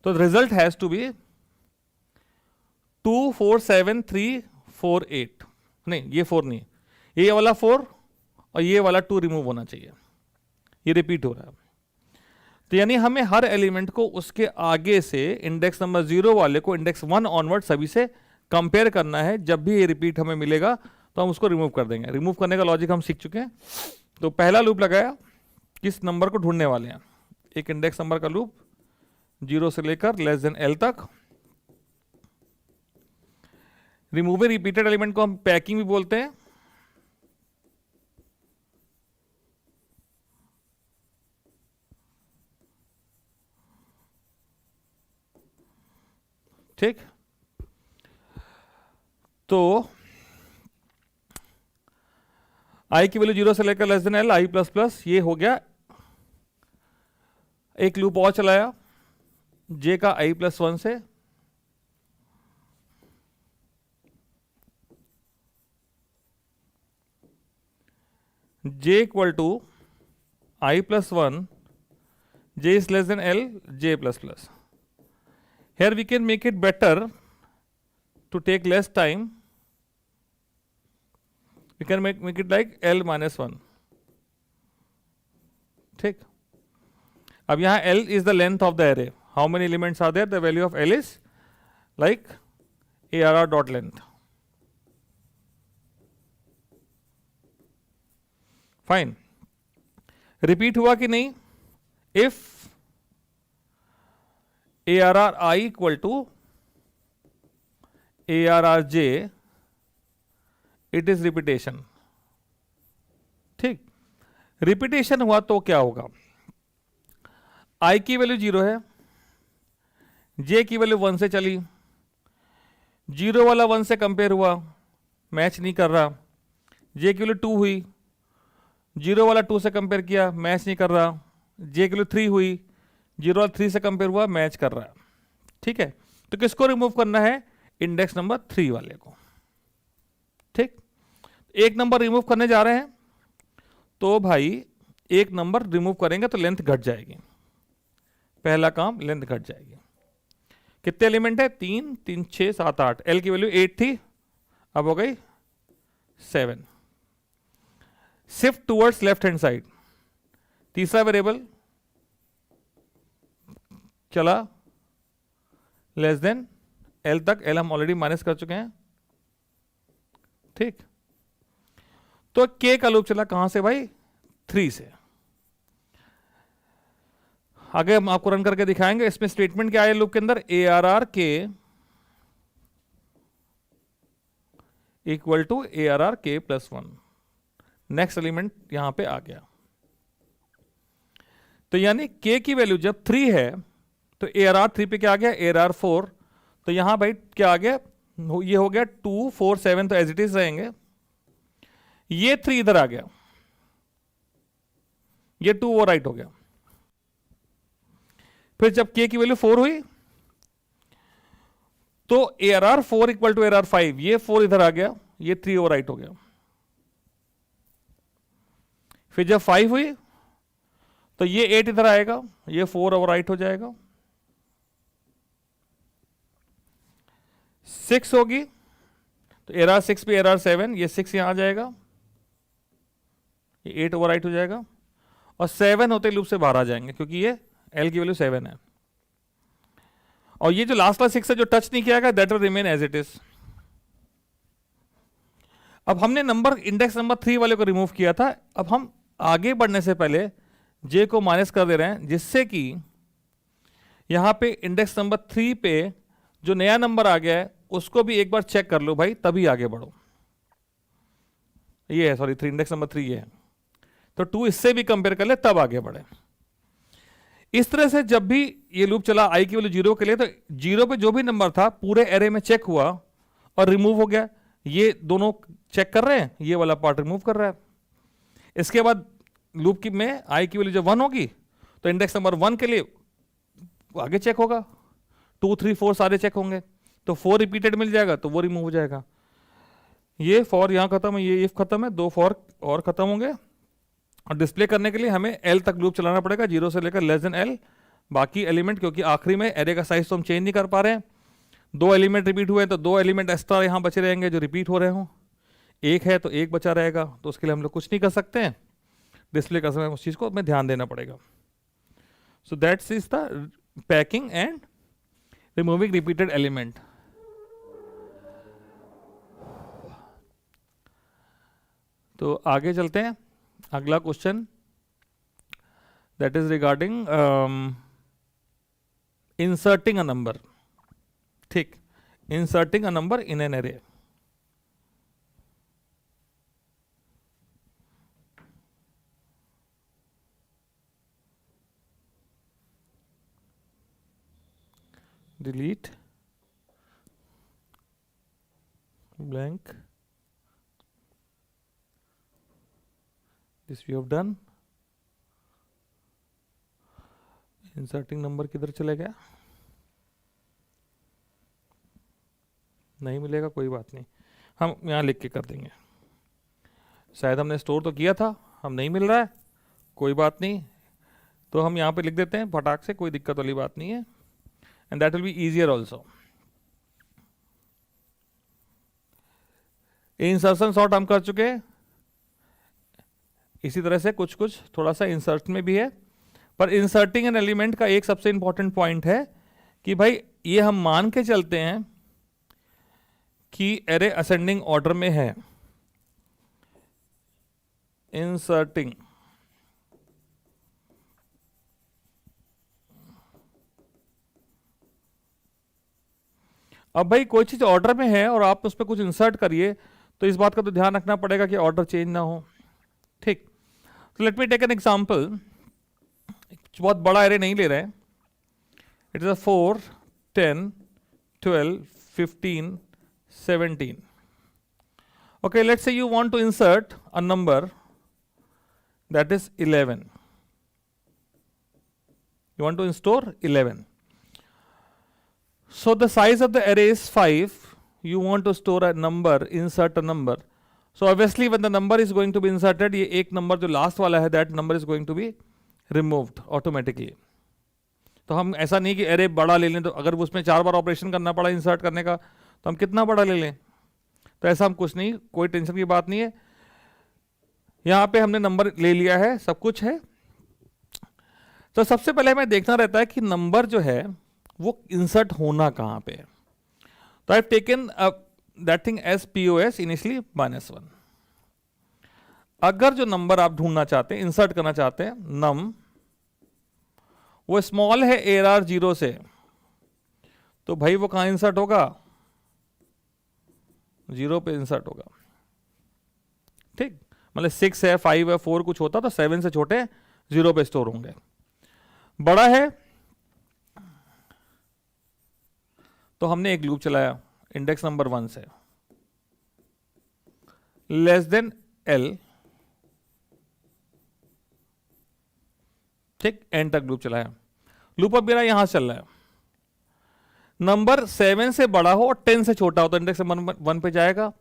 तो रिजल्ट हैज टू बी 2, 4, 7, 3, 4, 8। नहीं, ये 4 नहीं, ये वाला 4 और ये वाला 2 रिमूव होना चाहिए, ये रिपीट हो रहा है। तो यानी हमें हर एलिमेंट को उसके आगे से इंडेक्स नंबर 0 वाले को इंडेक्स 1 ऑनवर्ड सभी से कंपेयर करना है। जब भी ये रिपीट हमें मिलेगा तो हम उसको रिमूव कर देंगे। रिमूव करने का लॉजिक हम सीख चुके हैं। तो पहला लूप लगाया, किस नंबर को ढूंढने वाले हैं? एक इंडेक्स नंबर का लूप 0 से लेकर लेस देन L तक। रिमूविंग रिपीटेड एलिमेंट को हम पैकिंग भी बोलते हैं। ठीक, तो i की वैल्यू 0 से लेकर less than L, i plus plus, ये हो गया। एक लूप और चलाया j का i प्लस 1 से, j equal to i plus 1, j is less than L, j plus plus. Here we can make it better to take less time. We can make it like L minus 1, ठीक। अब यहां L is the length of the array. How many elements are there? The value of L is like ARR dot length. Fine. Repeat हुआ कि नहीं? If ARR I equal to ARR J, it is repetition, ठीक। Repetition हुआ तो क्या होगा? I की value 0 है, J की वैल्यू 1 से चली, 0 वाला 1 से कंपेयर हुआ, मैच नहीं कर रहा। J की वैल्यू 2 हुई, 0 वाला 2 से कंपेयर किया, मैच नहीं कर रहा। J की वैल्यू 3 हुई, 0 वाला 3 से कंपेयर हुआ, मैच कर रहा है, ठीक है। तो किसको रिमूव करना है? इंडेक्स नंबर 3 वाले को। ठीक, एक नंबर रिमूव करने जा रहे हैं तो भाई एक नंबर रिमूव करेंगे तो लेंथ घट जाएगी, पहला काम लेंथ घट जाएगी। कितने एलिमेंट है? 3 3 6 7 8। एल की वैल्यू 8 थी, अब हो गई 7। Shift towards left hand side, तीसरा वेरिएबल चला लेस देन एल तक, एल हम ऑलरेडी माइनस कर चुके हैं। ठीक, तो के का लूप चला कहां से भाई? 3 से। आगे हम आपको रन करके दिखाएंगे। इसमें स्टेटमेंट क्या है लूप के अंदर? A R R K equal to A R R K plus 1। Next element यहां पे आ गया, तो यानी के की वैल्यू जब 3 है तो ए आर आर 3 पे क्या आ गया? A R R 4। तो यहां भाई क्या आ गया? ये हो गया 2 4 7, तो एज इट इज रहेंगे। ये 3 इधर आ गया, ये 2 वो राइट हो गया। फिर जब के की वैल्यू 4 हुई तो A R R 4 equal to A R R 5, ये 4 इधर आ गया, ये 3 ओवर राइट हो गया। फिर जब 5 हुई तो ये 8 इधर आएगा, ये 4 ओवर राइट हो जाएगा। 6 होगी तो ए आर आर 6 पे ए आर आर 7, ये 6 यहां आ जाएगा, ये 8 ओवर राइट हो जाएगा। और 7 होते लूप से बाहर आ जाएंगे क्योंकि ये एल की वैल्यू 7 है। और ये जो लास्ट वाला 6 है जो टच नहीं किया गया, that will remain as it is. अब हमने नंबर इंडेक्स नंबर 3 वाले को रिमूव किया था। अब हम आगे बढ़ने से पहले जे को माइनस कर दे रहे हैं, जिससे कि यहां पे इंडेक्स नंबर 3 पे जो नया नंबर आ गया है उसको भी एक बार चेक कर लो भाई, तभी आगे बढ़ो। ये है, सॉरी 3, इंडेक्स नंबर 3 ये है, तो 2 इससे भी कंपेयर कर ले तब आगे बढ़े। इस तरह से जब भी ये लूप चला आई की वैल्यू 0 के लिए, तो 0 पे जो भी नंबर था पूरे एरे में चेक हुआ और रिमूव हो गया। ये दोनों चेक कर रहे हैं, ये वाला पार्ट रिमूव कर रहा है। इसके बाद लूप की में आई की वैल्यू जब 1 होगी तो इंडेक्स नंबर 1 के लिए आगे चेक होगा, 2 3 4 सारे चेक होंगे, तो 4 रिपीटेड मिल जाएगा तो वो रिमूव हो जाएगा। ये फॉर यहां खत्म है, ये इफ खत्म है, 2 फॉर और खत्म होंगे। और डिस्प्ले करने के लिए हमें एल तक लूप चलाना पड़ेगा, 0 से लेकर लेस देन एल। बाकी एलिमेंट, क्योंकि आखिरी में एरे का साइज तो हम चेंज नहीं कर पा रहे हैं, 2 एलिमेंट रिपीट हुए तो 2 एलिमेंट एक्स्ट्रा यहां बचे रहेंगे जो रिपीट हो रहे हों। 1 है तो 1 बचा रहेगा, तो उसके लिए हम लोग कुछ नहीं कर सकते हैं। डिस्प्ले का समय उस चीज को हमें ध्यान देना पड़ेगा। So that's is the packing and removing repeated element. तो आगे चलते हैं। अगला question that is regarding inserting a number. ठीक, inserting a number in an array. delete blank, this we have done। Inserting number किधर चले गया? नहीं मिलेगा, कोई बात नहीं, हम यहाँ लिख के कर देंगे। शायद हमने स्टोर तो किया था, हम नहीं मिल रहा है, कोई बात नहीं, तो हम यहाँ पे लिख देते हैं फटाक से, कोई दिक्कत वाली बात नहीं है। And that will be easier also. Insertion sort हम कर चुके हैं। इसी तरह से कुछ कुछ थोड़ा सा इंसर्ट में भी है, पर इंसर्टिंग एन एलिमेंट का एक सबसे इंपॉर्टेंट पॉइंट है कि भाई ये हम मान के चलते हैं कि एरे असेंडिंग ऑर्डर में है। इंसर्टिंग अब भाई कोई चीज ऑर्डर में है और आप उस पर कुछ इंसर्ट करिए तो इस बात का तो ध्यान रखना पड़ेगा कि ऑर्डर चेंज ना हो। ठीक, तो let me take an example. बहुत बड़ा एरे नहीं ले रहे हैं, it is 4 10 12 15 17। okay, let's say you want to insert a number that is 11. You want to store 11. So the size of the array is 5 you want to store a number, insert a number. So obviously when the number is going to be inserted, ये एक number जो last वाला है, that number is going to be removed automatically. तो हम ऐसा नहीं कि अरे बड़ा ले लें, तो अगर उसमें 4 बार ऑपरेशन करना पड़ा इंसर्ट करने का तो हम कितना बड़ा ले लें, तो ऐसा हम कुछ नहीं, कोई टेंशन की बात नहीं है. यहाँ पे हमने नंबर ले लिया है, सब कुछ है. तो सबसे पहले हमें देखना रहता है कि नंबर जो है वो इंसर्ट होना कहाँ पे है. तो I have taken that thing as POS initially -1. अगर जो नंबर आप ढूंढना चाहते हैं, इंसर्ट करना चाहते हैं, नम वो स्मॉल है ARR 0 से, तो भाई वो कहां इंसर्ट होगा, 0 पे इंसर्ट होगा. ठीक, मतलब 6 है, 5 है, 4 कुछ होता तो 7 से छोटे 0 पे स्टोर होंगे. बड़ा है तो हमने एक लूप चलाया इंडेक्स नंबर 1 से, लेस देन L, ठीक, एंड तक लूप चलाया. लूप अब मेरा यहां चल रहा है. नंबर 7 से बड़ा हो और 10 से छोटा हो तो इंडेक्स नंबर 1 पे जाएगा.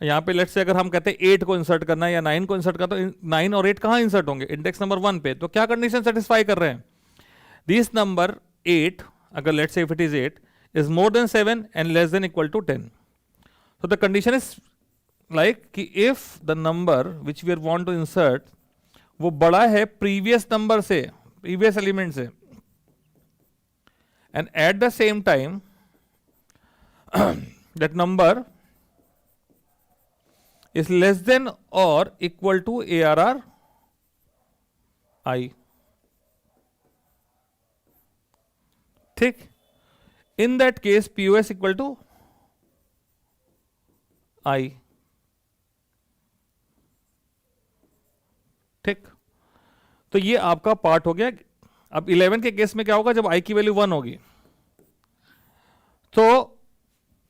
यहां पे लेट्स से अगर हम कहते हैं 8 को इंसर्ट करना है या 9 को इंसर्ट करना, तो 9 और 8 कहां इंसर्ट होंगे, इंडेक्स नंबर 1 पे. तो क्या कंडीशन सेटिस्फाई कर रहे हैं, दिस नंबर 8, अगर let's say if it is 8 is more than 7 and less than equal to 10. So the condition is like कि if the number which we want to insert वो बड़ा है previous number से, previous element से, and at the same time that number is less than or equal to ARR I. ठीक, in that case POS equal to I. ठीक, तो ये आपका पार्ट हो गया. अब 11 के केस में क्या होगा, जब I की वैल्यू 1 होगी तो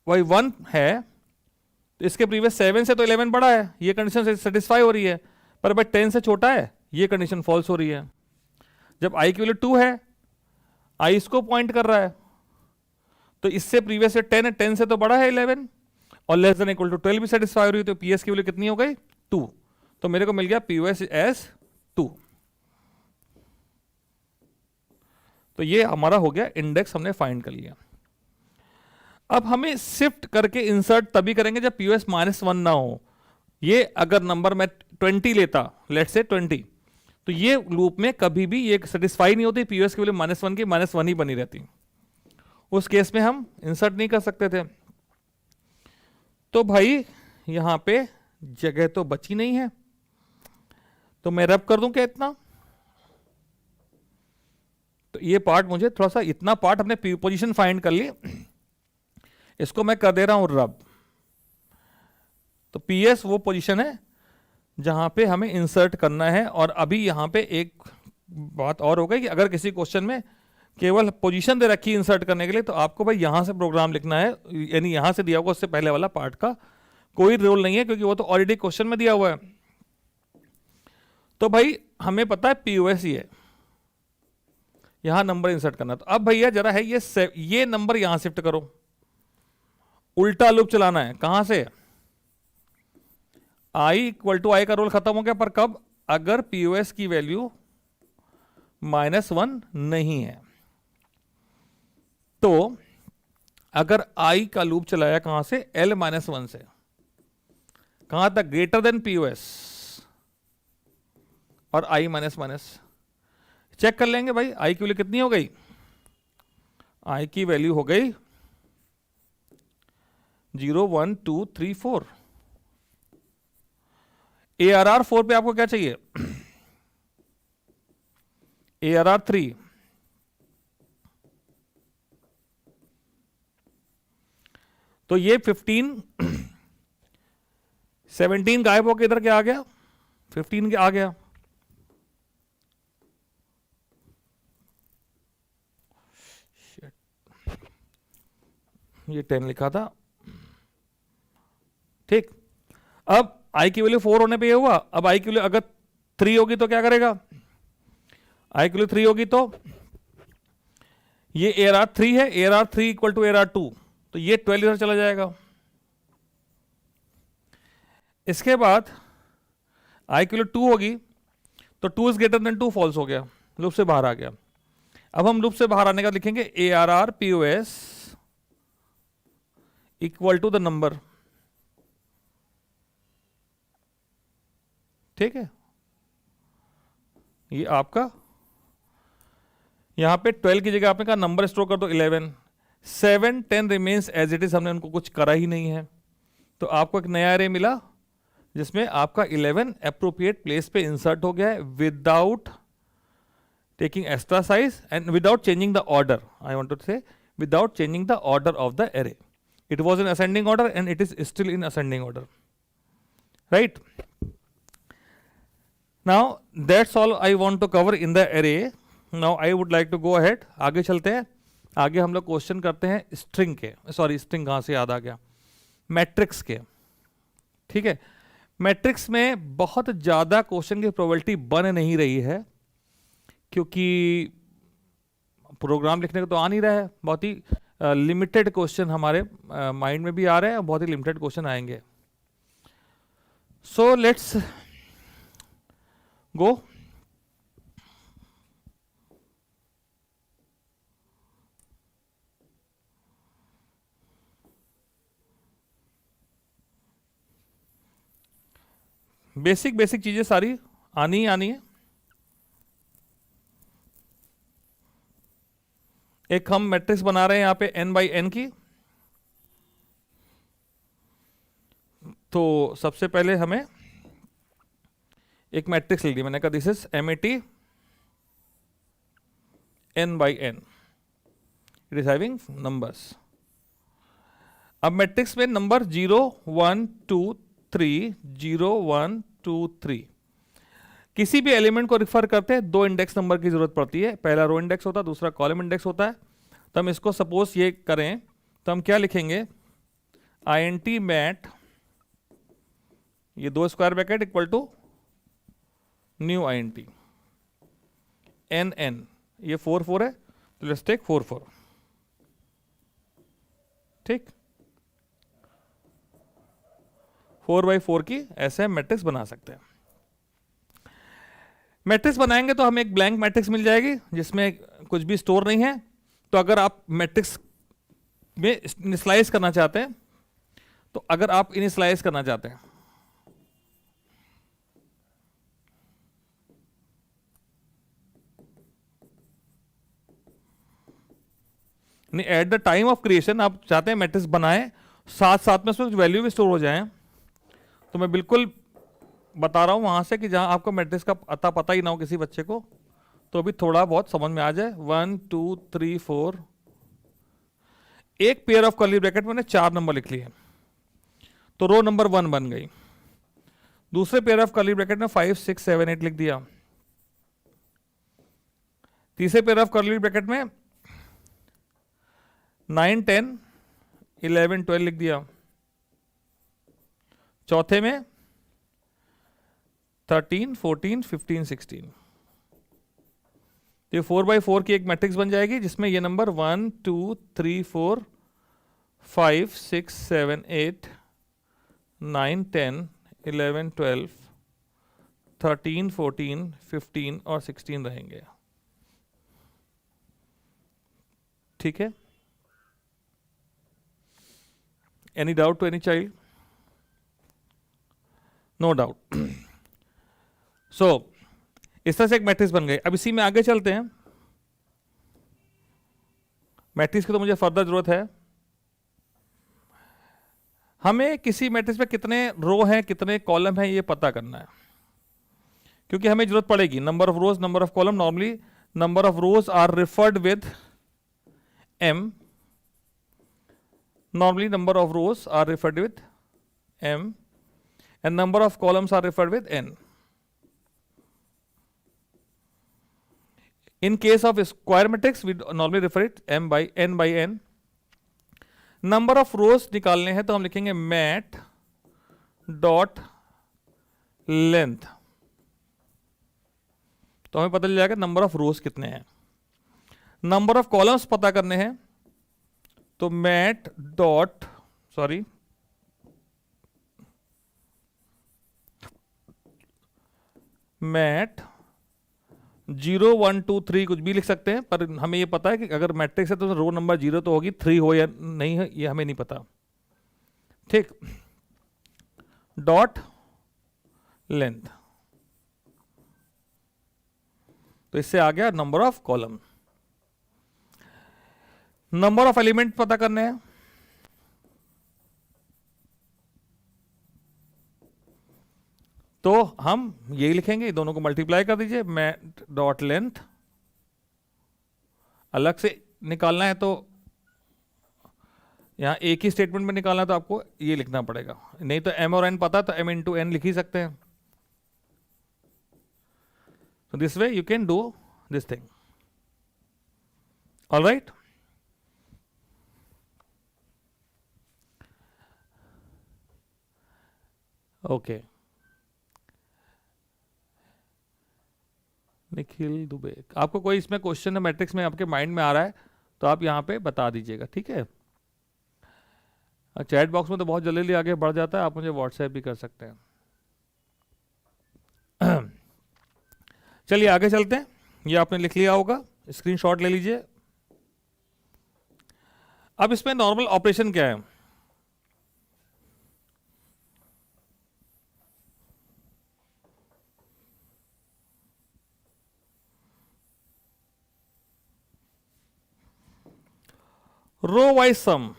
वही 1 है, तो इसके प्रीवियस 7 से तो 11 बड़ा है, ये कंडीशन सेटिस्फाई हो रही है. पर भाई 10 से छोटा है, ये कंडीशन फॉल्स हो रही है. जब I की वैल्यू 2 है, I इसको पॉइंट कर रहा है, तो इससे प्रीवियस से 10 है, 10 से तो बड़ा है 11, और लेस देन इक्वल टू 12 भी सेटिस्फाई हो रही है. तो PS की वैल्यू कितनी हो गई, 2. तो मेरे को मिल गया POS एज 2. तो ये हमारा हो गया इंडेक्स, हमने फाइंड कर लिया. अब हमें शिफ्ट करके इंसर्ट तभी करेंगे जब POS -1 ना हो. ये अगर नंबर मैं 20 लेता, लेट्स से 20, तो ये लूप में कभी भी ये सेटिस्फाई नहीं होती, POS की वैल्यू -1 की -1 ही बनी रहती. उस केस में हम इंसर्ट नहीं कर सकते थे. तो भाई यहां पे जगह तो बची नहीं है, तो मैं रब कर दूं क्या इतना. तो ये पार्ट मुझे थोड़ा सा, इतना पार्ट हमने पोजीशन फाइंड कर ली, इसको मैं कर दे रहा हूं रब. तो PS वो पोजीशन है जहां पे हमें इंसर्ट करना है. और अभी यहां पे एक बात और हो गई कि अगर किसी क्वेश्चन में केवल पोजीशन दे रखी इंसर्ट करने के लिए, तो आपको भाई यहां से प्रोग्राम लिखना है, यानी यहां से दिया होगा, उससे पहले वाला पार्ट का कोई रोल नहीं है, क्योंकि वो तो ऑलरेडी क्वेश्चन में दिया हुआ है. तो भाई हमें पता है POS ही है, यहां नंबर इंसर्ट करना. तो अब भैया जरा है ये नंबर यहां शिफ्ट करो, उल्टा लूप चलाना है. कहां से, I इक्वल टू I का रोल खत्म हो गया, पर कब, अगर POS की वैल्यू -1 नहीं है. तो अगर I का लूप चलाया कहां से, L-1 से, कहां तक, ग्रेटर देन POS और I-, चेक कर लेंगे भाई I की वैल्यू कितनी हो गई. I की वैल्यू हो गई 0 1 2 3 4. ARR 4 पे आपको क्या चाहिए, ARR 3. तो ये 15 17 गायब होकर इधर क्या आ गया, 15 आ गया. ये 10 लिखा था. ठीक, अब I की वैल्यू 4 होने पे ये हुआ. अब I की वैल्यू अगर 3 होगी तो क्या करेगा, I की वैल्यू 3 होगी तो ये ARR 3 है, ARR 3 इक्वल टू ARR 2, तो ये 12 इधर चला जाएगा। इसके बाद आई की वैल्यू 2 होगी, तो 2 इज ग्रेटर देन 2 फॉल्स हो गया, लूप से बाहर आ गया। अब हम लूप से बाहर आने का लिखेंगे ARR POS equal to the number. ठीक है, ये आपका यहां पे 12 की जगह आपने कहा नंबर स्टोर कर दो 11, 7 10 रिमेन्स एज इट इज, हमने उनको कुछ करा ही नहीं है, तो आपको एक नया एरे मिला जिसमें आपका 11 एप्रोप्रिएट प्लेस पे इंसर्ट हो गया है without taking extra size and without changing the order. I want to say without changing the order of the array. It was in ascending order and it is still in ascending order, right? Now that's all I want to cover in the array. Now I would like to go ahead, आगे चलते हैं। आगे हम लोग question करते हैं string के, sorry string कहां से याद आ गया, मैट्रिक्स के। ठीक है, मैट्रिक्स में बहुत ज्यादा क्वेश्चन की प्रोबेबिलिटी बन नहीं रही है, क्योंकि प्रोग्राम लिखने को तो आ नहीं रहा है, बहुत ही लिमिटेड क्वेश्चन हमारे माइंड में भी आ रहे हैं, बहुत ही लिमिटेड क्वेश्चन आएंगे। So let's go. Basic basic चीजें सारी आनी ही आनी है। एक हम मैट्रिक्स बना रहे हैं यहां पे n बाई n की, तो सबसे पहले हमें एक मैट्रिक्स लिख दी, मैंने कहा this is MAT n by n, it is having numbers. अब मैट्रिक्स में नंबर 0 1 2 3 0 1 2 3 किसी भी एलिमेंट को रिफर करते हैं 2 इंडेक्स नंबर की जरूरत पड़ती है, पहला रो इंडेक्स होता है, दूसरा कॉलम इंडेक्स होता है। तो हम इसको सपोज ये करें तो हम क्या लिखेंगे, INT मैट, ये 2 square bracket equal to new INT n, ये 4 4 है, तो लेट्स टेक 4 4। ठीक, 4 बाई 4 की ऐसे मैट्रिक्स बना सकते हैं। मैट्रिक्स बनाएंगे तो हमें एक ब्लैंक मैट्रिक्स मिल जाएगी जिसमें कुछ भी स्टोर नहीं है। तो अगर आप मैट्रिक्स में इनिशियलाइज करना चाहते हैं, तो अगर आप इनिशियलाइज करना चाहते हैं नहीं, at the time of creation आप चाहते हैं मैट्रिक्स बनाएं, साथ साथ में उसमें कुछ वैल्यू भी स्टोर हो जाए, तो मैं बिल्कुल बता रहा हूं वहां से कि जहां आपको मैट्रिक्स का अता पता ही ना हो किसी बच्चे को, तो अभी थोड़ा बहुत समझ में आ जाए। 1 2 3 4, एक पेयर ऑफ कर्ली ब्रैकेट मैंने 4 नंबर लिख लिए, तो रो नंबर 1 बन गई। दूसरे पेयर ऑफ कर्ली ब्रैकेट में 5 6 7 8 लिख दिया। तीसरे पेयर ऑफ कर्ली ब्रैकेट में 9 10 11 12 लिख दिया। चौथे में 13 14 15 16। ये 4 बाई 4 की एक मैट्रिक्स बन जाएगी जिसमें ये नंबर 1 2 3 4 5 6 7 8 9 10 11 12 13 14 15 और 16 रहेंगे। ठीक है, any doubt to any child? No doubt. So इस तरह से एक मैट्रिक्स बन गई। अब इसी में आगे चलते हैं। मैट्रिक्स की तो मुझे फर्दर जरूरत है। हमें किसी मैट्रिक्स में कितने रो हैं कितने कॉलम हैं ये पता करना है, क्योंकि हमें जरूरत पड़ेगी number of rows number of column. Normally number of rows are referred with m, normally number of rows are referred with m and number of columns are referred with n. In case of square matrix we normally refer it m by n by n. Number of रोज निकालने हैं तो हम लिखेंगे math dot length, तो हमें पता चल जाएगा नंबर ऑफ रोज कितने हैं। नंबर ऑफ कॉलम्स पता करने हैं तो मैट डॉट सॉरी मैट 0 1 2 3 कुछ भी लिख सकते हैं, पर हमें ये पता है कि अगर मैट्रिक्स है तो रो नंबर 0 तो होगी, 3 हो या नहीं है ये हमें नहीं पता। ठीक, डॉट लेंथ, तो इससे आ गया number of column. Number of element पता करने हैं, तो हम यही लिखेंगे, दोनों को मल्टीप्लाई कर दीजिए, मैट डॉट लेंथ। अलग से निकालना है तो यहां एक ही स्टेटमेंट में निकालना है तो आपको ये लिखना पड़ेगा, नहीं तो m और n पता तो m इंटू n लिख ही सकते हैं। So this way you can do this thing. All right? Okay. Nikhil Dubey, आपको कोई इसमें क्वेश्चन है मैट्रिक्स में आपके माइंड में आ रहा है तो आप यहाँ पे बता दीजिएगा, ठीक है। चैट बॉक्स में तो बहुत जल्दी आगे बढ़ जाता है, आप मुझे व्हाट्सएप भी कर सकते हैं। चलिए आगे चलते हैं, ये आपने लिख लिया होगा, स्क्रीनशॉट ले लीजिए। अब इसमें नॉर्मल ऑपरेशन क्या है, रो वाइज सम।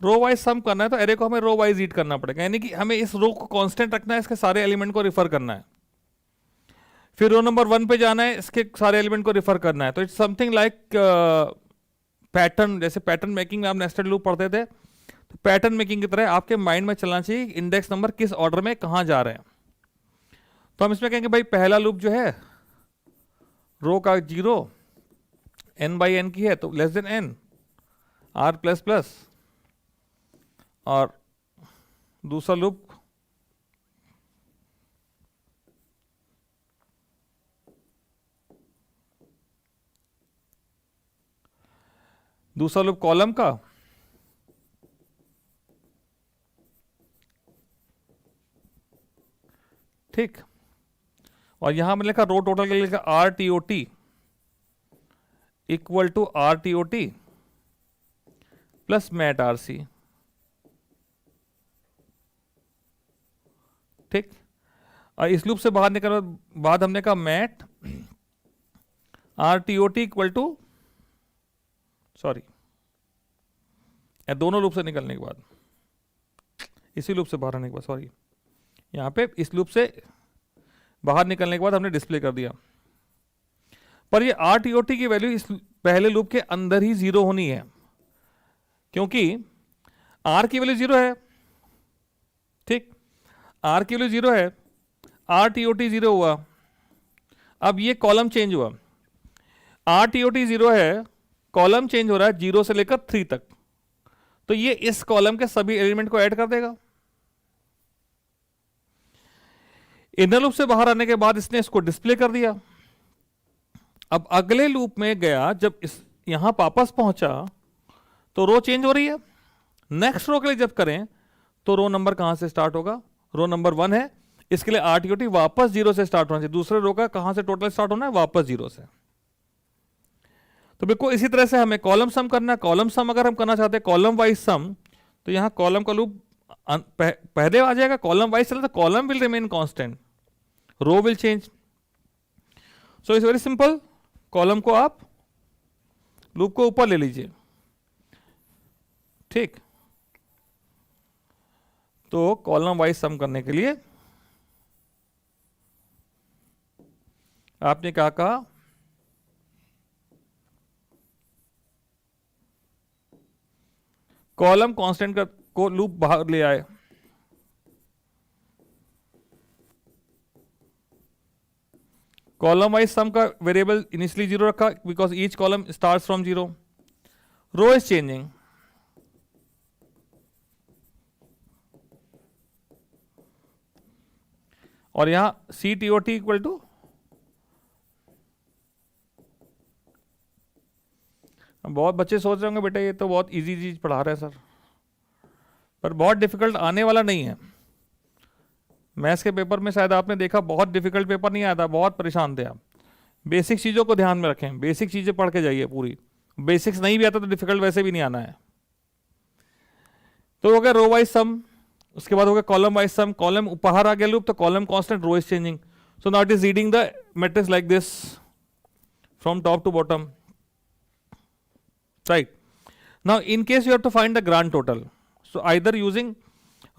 रो वाइज सम करना है तो एरे को हमें रो वाइज रीड करना पड़ेगा, यानी कि हमें इस रो को कांस्टेंट रखना है, इसके सारे एलिमेंट को रिफर करना है। फिर रो नंबर 1 पे जाना है, इसके सारे एलिमेंट को रिफर करना है। तो इट्स समथिंग लाइक पैटर्न, जैसे पैटर्न मेकिंग में आप नेस्टेड लूप पढ़ते थे, तो पैटर्न मेकिंग की तरह आपके माइंड में चलना चाहिए इंडेक्स नंबर किस ऑर्डर में कहां जा रहे हैं। तो हम इसमें कहेंगे भाई पहला लूप जो है रो का 0 n बाई n की है तो less than n r plus plus, और दूसरा लूप कॉलम का ठीक, और यहां मैंने लिखा रो टोटल के लिए लिखा R T O T equal to R T O T plus mat R C. ठीक, और इस लूप से बाहर निकलने के बाद हमने कहा mat R T O T equal to sorry, दोनों लूप से निकलने के बाद, इसी लूप से बाहर आने के बाद सॉरी, यहां पे इस लूप से बाहर निकलने के बाद हमने डिस्प्ले कर दिया, पर ये आर टी ओ टी की वैल्यू इस पहले लूप के अंदर ही 0 होनी है, क्योंकि आर की वैल्यू 0 है। ठीक, आर की वैल्यू 0 है, आर टी ओ टी 0 हुआ, अब ये कॉलम चेंज हुआ, आर टी ओ टी 0 है, कॉलम चेंज हो रहा है 0 से लेकर 3 तक, तो ये इस कॉलम के सभी एलिमेंट को ऐड कर देगा। इनर लूप से बाहर आने के बाद इसने इसको डिस्प्ले कर दिया। अब अगले लूप में गया, जब इस यहां वापस पहुंचा तो रो चेंज हो रही है। नेक्स्ट रो के लिए जब करें तो रो नंबर कहां से स्टार्ट होगा, रो नंबर 1 है, इसके लिए आरटीओटी वापस 0 से स्टार्ट होना चाहिए, दूसरे रो का कहां से टोटल स्टार्ट होना है, वापस 0 से। तो बिल्कुल इसी तरह से हमें कॉलम सम करना है। कॉलम सम अगर हम करना चाहते हैं कॉलम वाइज सम, तो यहां कॉलम का लूप पहले आ जाएगा, कॉलम वाइज चले तो column will remain constant, row will change. So it's very simple, column को आप लूप को ऊपर ले लीजिए। ठीक, तो कॉलम वाइज सम करने के लिए आपने क्या कहा, कॉलम कांस्टेंट को लूप बाहर ले आए, कॉलम वाइज सम का वेरिएबल इनिशियली 0 रखा because each column starts from 0, row is changing, और यहां C T O T equal to बहुत बच्चे सोच रहे होंगे बेटा ये तो बहुत इजी चीज पढ़ा रहे हैं सर, पर बहुत डिफिकल्ट आने वाला नहीं है। मैथ्स के पेपर में शायद आपने देखा बहुत डिफिकल्ट पेपर नहीं आया था, बहुत परेशान थे आप। बेसिक चीज़ों को ध्यान में रखें, बेसिक चीज़ें पढ़ के जाइए पूरी। बेसिक्स नहीं भी आता तो डिफिकल्ट वैसे भी नहीं आना है। तो हो गया रो वाइज सम, उसके बाद हो गया कॉलम वाइज सम। कॉलम उपहार आ गया लूप, तो column constant, row is changing. So now it is reading the matrix like this from top to bottom, right. Now in case you have to find the grand total, so either using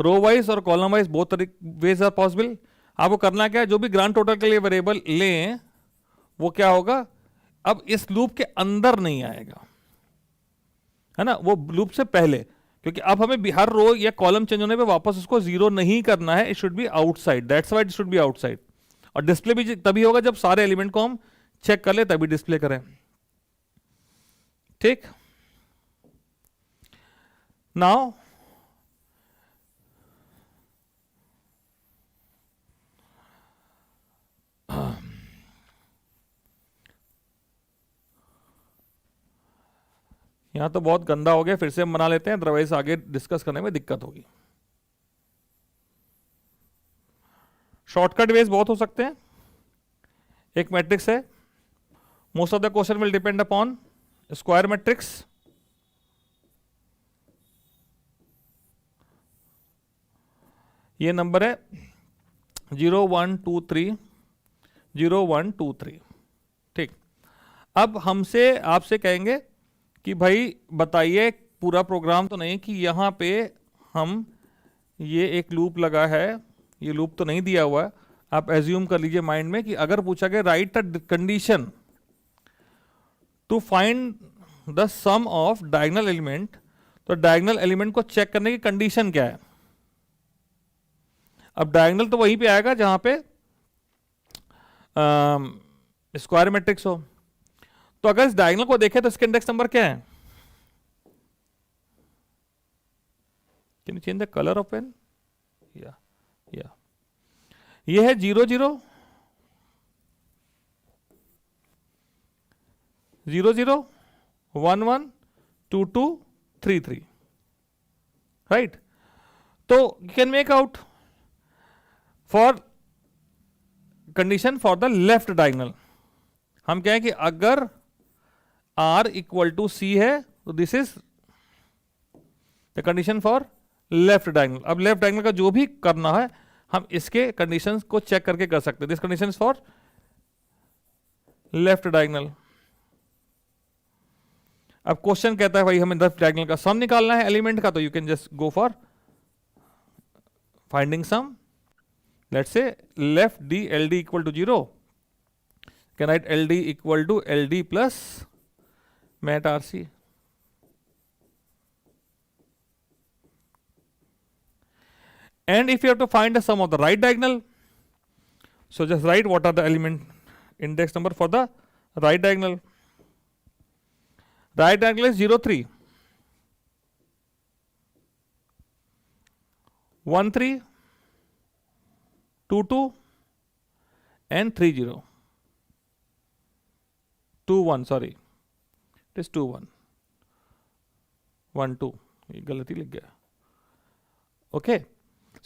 row wise और column wise, both ways are possible. आपको करना क्या है, जो भी grand total के लिए variable लें वो क्या होगा, अब इस लूप के अंदर नहीं आएगा, है ना, वो लूप से पहले, क्योंकि अब हमें हर रो या कॉलम चेंज होने पे वापस उसको जीरो नहीं करना है, it should be outside, that's why it should be outside. और डिस्प्ले भी तभी होगा जब सारे एलिमेंट को हम चेक कर ले तभी डिस्प्ले करें, ठीक। नाउ यहां तो बहुत गंदा हो गया, फिर से हम बना लेते हैं, अदरवाइज आगे डिस्कस करने में दिक्कत होगी। शॉर्टकट वेज बहुत हो सकते हैं। एक मैट्रिक्स है, most of the question will depend upon square matrix. ये नंबर है 0 1 2 3 0 1 2 3, ठीक। अब हमसे आपसे कहेंगे कि भाई बताइए, पूरा प्रोग्राम तो नहीं कि यहां पे हम ये एक लूप लगा है, ये लूप तो नहीं दिया हुआ है। आप एज्यूम कर लीजिए माइंड में कि अगर पूछा गया write a condition to find the sum of diagonal element, तो डायगोनल एलिमेंट को चेक करने की कंडीशन क्या है। अब डायगोनल तो वहीं पे आएगा जहां पे स्क्वायर मैट्रिक्स हो। तो अगर इस डायगोनल को देखें तो इसके इंडेक्स नंबर क्या है, can you change the colour of pen, या ये है 0 0 0 0 1 1 2 2 3 3, राइट। तो you can make out for condition for the left diagonal, हम कहें कि अगर R इक्वल टू C है तो this is the condition for left diagonal. अब लेफ्ट डायगोनल का जो भी करना है हम इसके कंडीशंस को चेक करके कर सकते हैं। This condition is for left diagonal. अब क्वेश्चन कहता है भाई हमें लेफ्ट डायगोनल का सम निकालना है एलिमेंट का, तो you can just go for finding sum. Let's say left D L D equal to 0, can write L D equal to L D plus mat R C. And if you have to find the sum of the right diagonal, so just write what are the element index number for the right diagonal. Right diagonal is 0 3 1 3 2 2 and 3 0 2 1, sorry it is 2 1 1 2, ये गलती लिख गया, okay।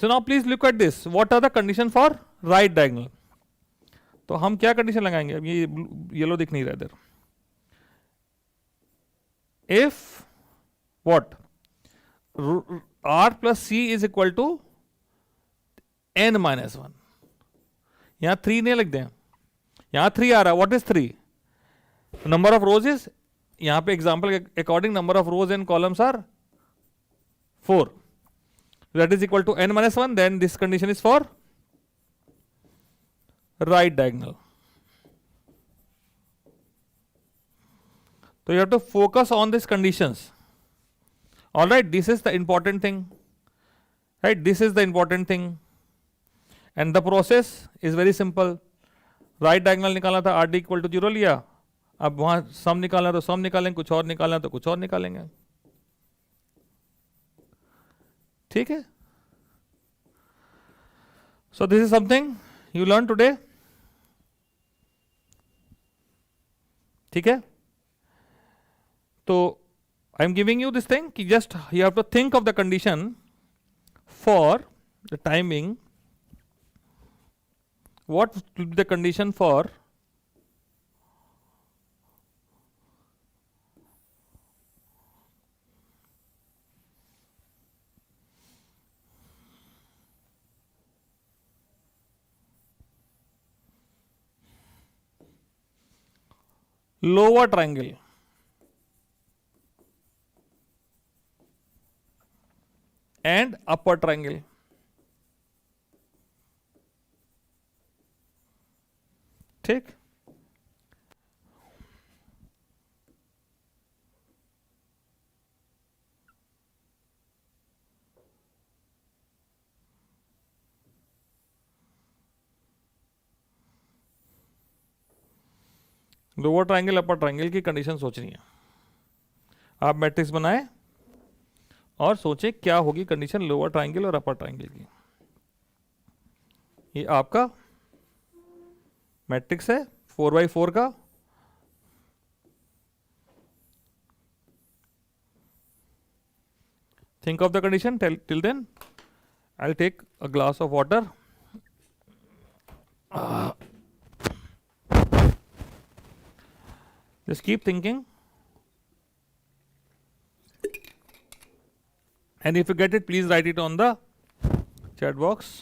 So now please look at this. What are the condition for right diagonal? तो हम क्या condition लगाएंगे, अब ये येलो दिख नहीं रहा इधर। If what R plus C is equal to n minus 1, यहां 3 नहीं लिख दें, यहां 3 आ रहा है। What is 3? Number of rows is, यहां पे example according number of rows and columns are 4. That is equal to n minus 1, then this condition is for right diagonal. So you have to focus on these conditions. All right, this is the important thing, right? This is the important thing, and the process is very simple. Right diagonal निकालना था, RD equal to 0 लिया, अब वहां सम निकालना तो सम निकालेंगे, कुछ और निकालना तो कुछ और निकालेंगे, ठीक है। So this is something you learn today, ठीक है। तो I am giving you this thing कि just you have to think of the condition for the timing. What will be the condition for lower triangle and upper triangle? ठीक. Lower triangle अपर triangle की condition सोचनी है. आप matrix बनाएं और सोचें क्या होगी कंडीशन लोअर ट्रायंगल और अपर ट्रायंगल की. ये आपका मैट्रिक्स है 4x4 का. Think of the condition. Till then I take a glass of water. Just keep thinking, and if you get it, please write it on the chat box.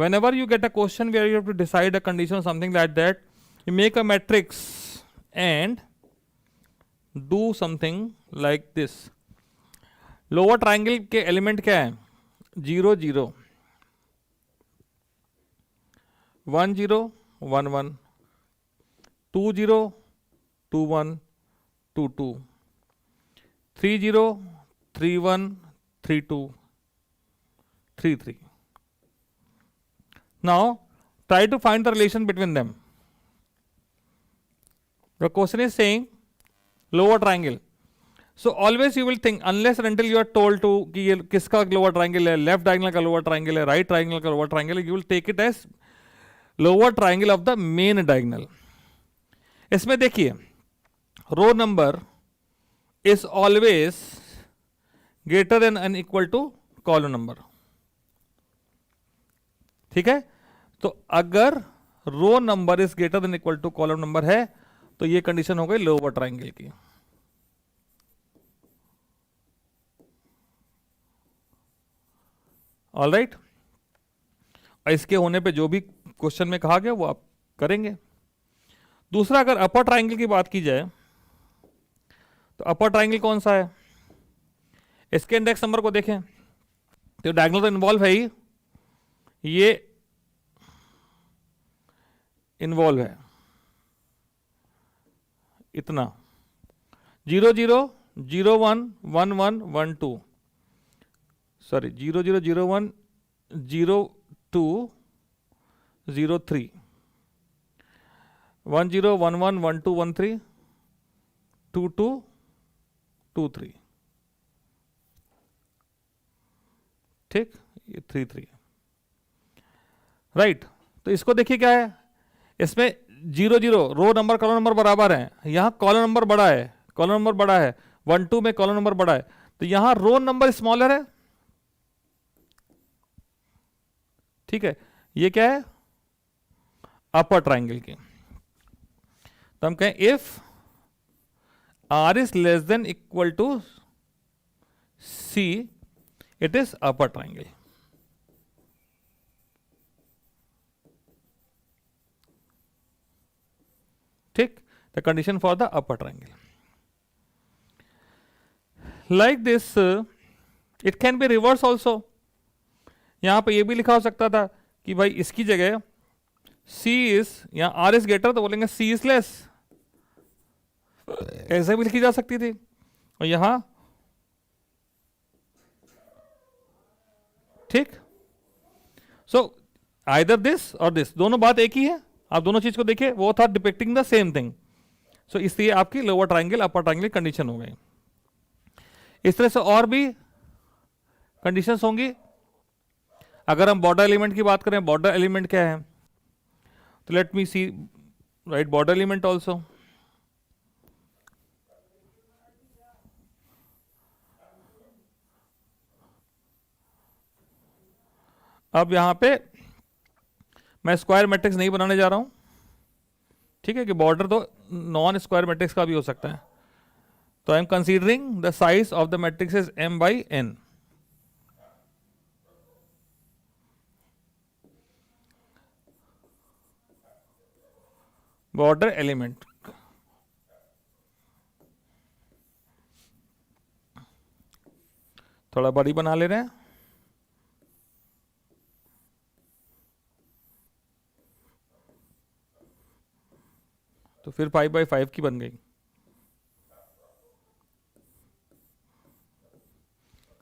Whenever you get a question where you have to decide a condition or something like that, you make a matrix and do something like this. Lower triangle के element क्या है? 0 0 1 0 1 1 2 0 2 1 2 2 3 0 3 1 3 2 3 3. Now try to find the relation between them. The question is saying lower triangle. So always you will think, unless and until you are told to कि ये किसका lower triangle है, left diagonal का lower triangle है, right triangle का lower triangle है, you will take it as lower triangle of the main diagonal. इसमें देखिए row number is always greater than and equal to column number. ठीक है. तो अगर row number is greater than equal to column number है तो ये कंडीशन हो गई लोअर ट्रायंगल की. All right. इसके होने पे जो भी क्वेश्चन में कहा गया वो आप करेंगे. दूसरा, अगर अपर ट्रायंगल की बात की जाए तो अपर ट्रायंगल कौन सा है? इसके इंडेक्स नंबर को देखें तो डायगोनल तो इन्वॉल्व है ही. ये इन्वॉल्व है इतना 0 0 0 1 1 1 1 2 सॉरी 0 0 0 1 0 2 0 3 1 0 1 1 1 2 1 3 2 2 2 3. ठीक. ये 3 3 राइट. तो इसको देखिए क्या है. इसमें 0 0 रो नंबर कॉलम नंबर बराबर है. यहां कॉलम नंबर बड़ा है, कॉलम नंबर बड़ा है. 1 2 में कॉलम नंबर बड़ा है तो यहां रो नंबर स्मॉलर है. ठीक है. ये क्या है? अपर ट्रायंगल की. तो हम कहें if R is less than equal to C, it is upper triangle. ठीक. The condition for the upper triangle. Like this, it can be reverse also. यहां पे ये भी लिखा हो सकता था कि भाई इसकी जगह सी इज, यहाँ आर इज ग्रेटर तो बोलेंगे सी इज लेस, ऐसे भी लिखी जा सकती थी। और यहां ठीक, सो आइदर दिस और दिस, दोनों बात एक ही है। आप दोनों चीज को देखिए, वो था डिपिक्टिंग द सेम थिंग। सो इसलिए आपकी लोअर ट्राइंगल अपर ट्राइंगल कंडीशन हो गई। इस तरह से और भी कंडीशंस होंगी। अगर हम बॉर्डर एलिमेंट की बात करें, बॉर्डर एलिमेंट क्या है, तो लेट मी सी राइट बॉर्डर एलिमेंट ऑल्सो। अब यहां पे मैं स्क्वायर मैट्रिक्स नहीं बनाने जा रहा हूं, ठीक है, कि बॉर्डर तो नॉन स्क्वायर मैट्रिक्स का भी हो सकता है। तो I M considering the size of the matrix is m by n। Border element थोड़ा बड़ी बना ले रहे हैं। तो फिर 5/5 की बन गई।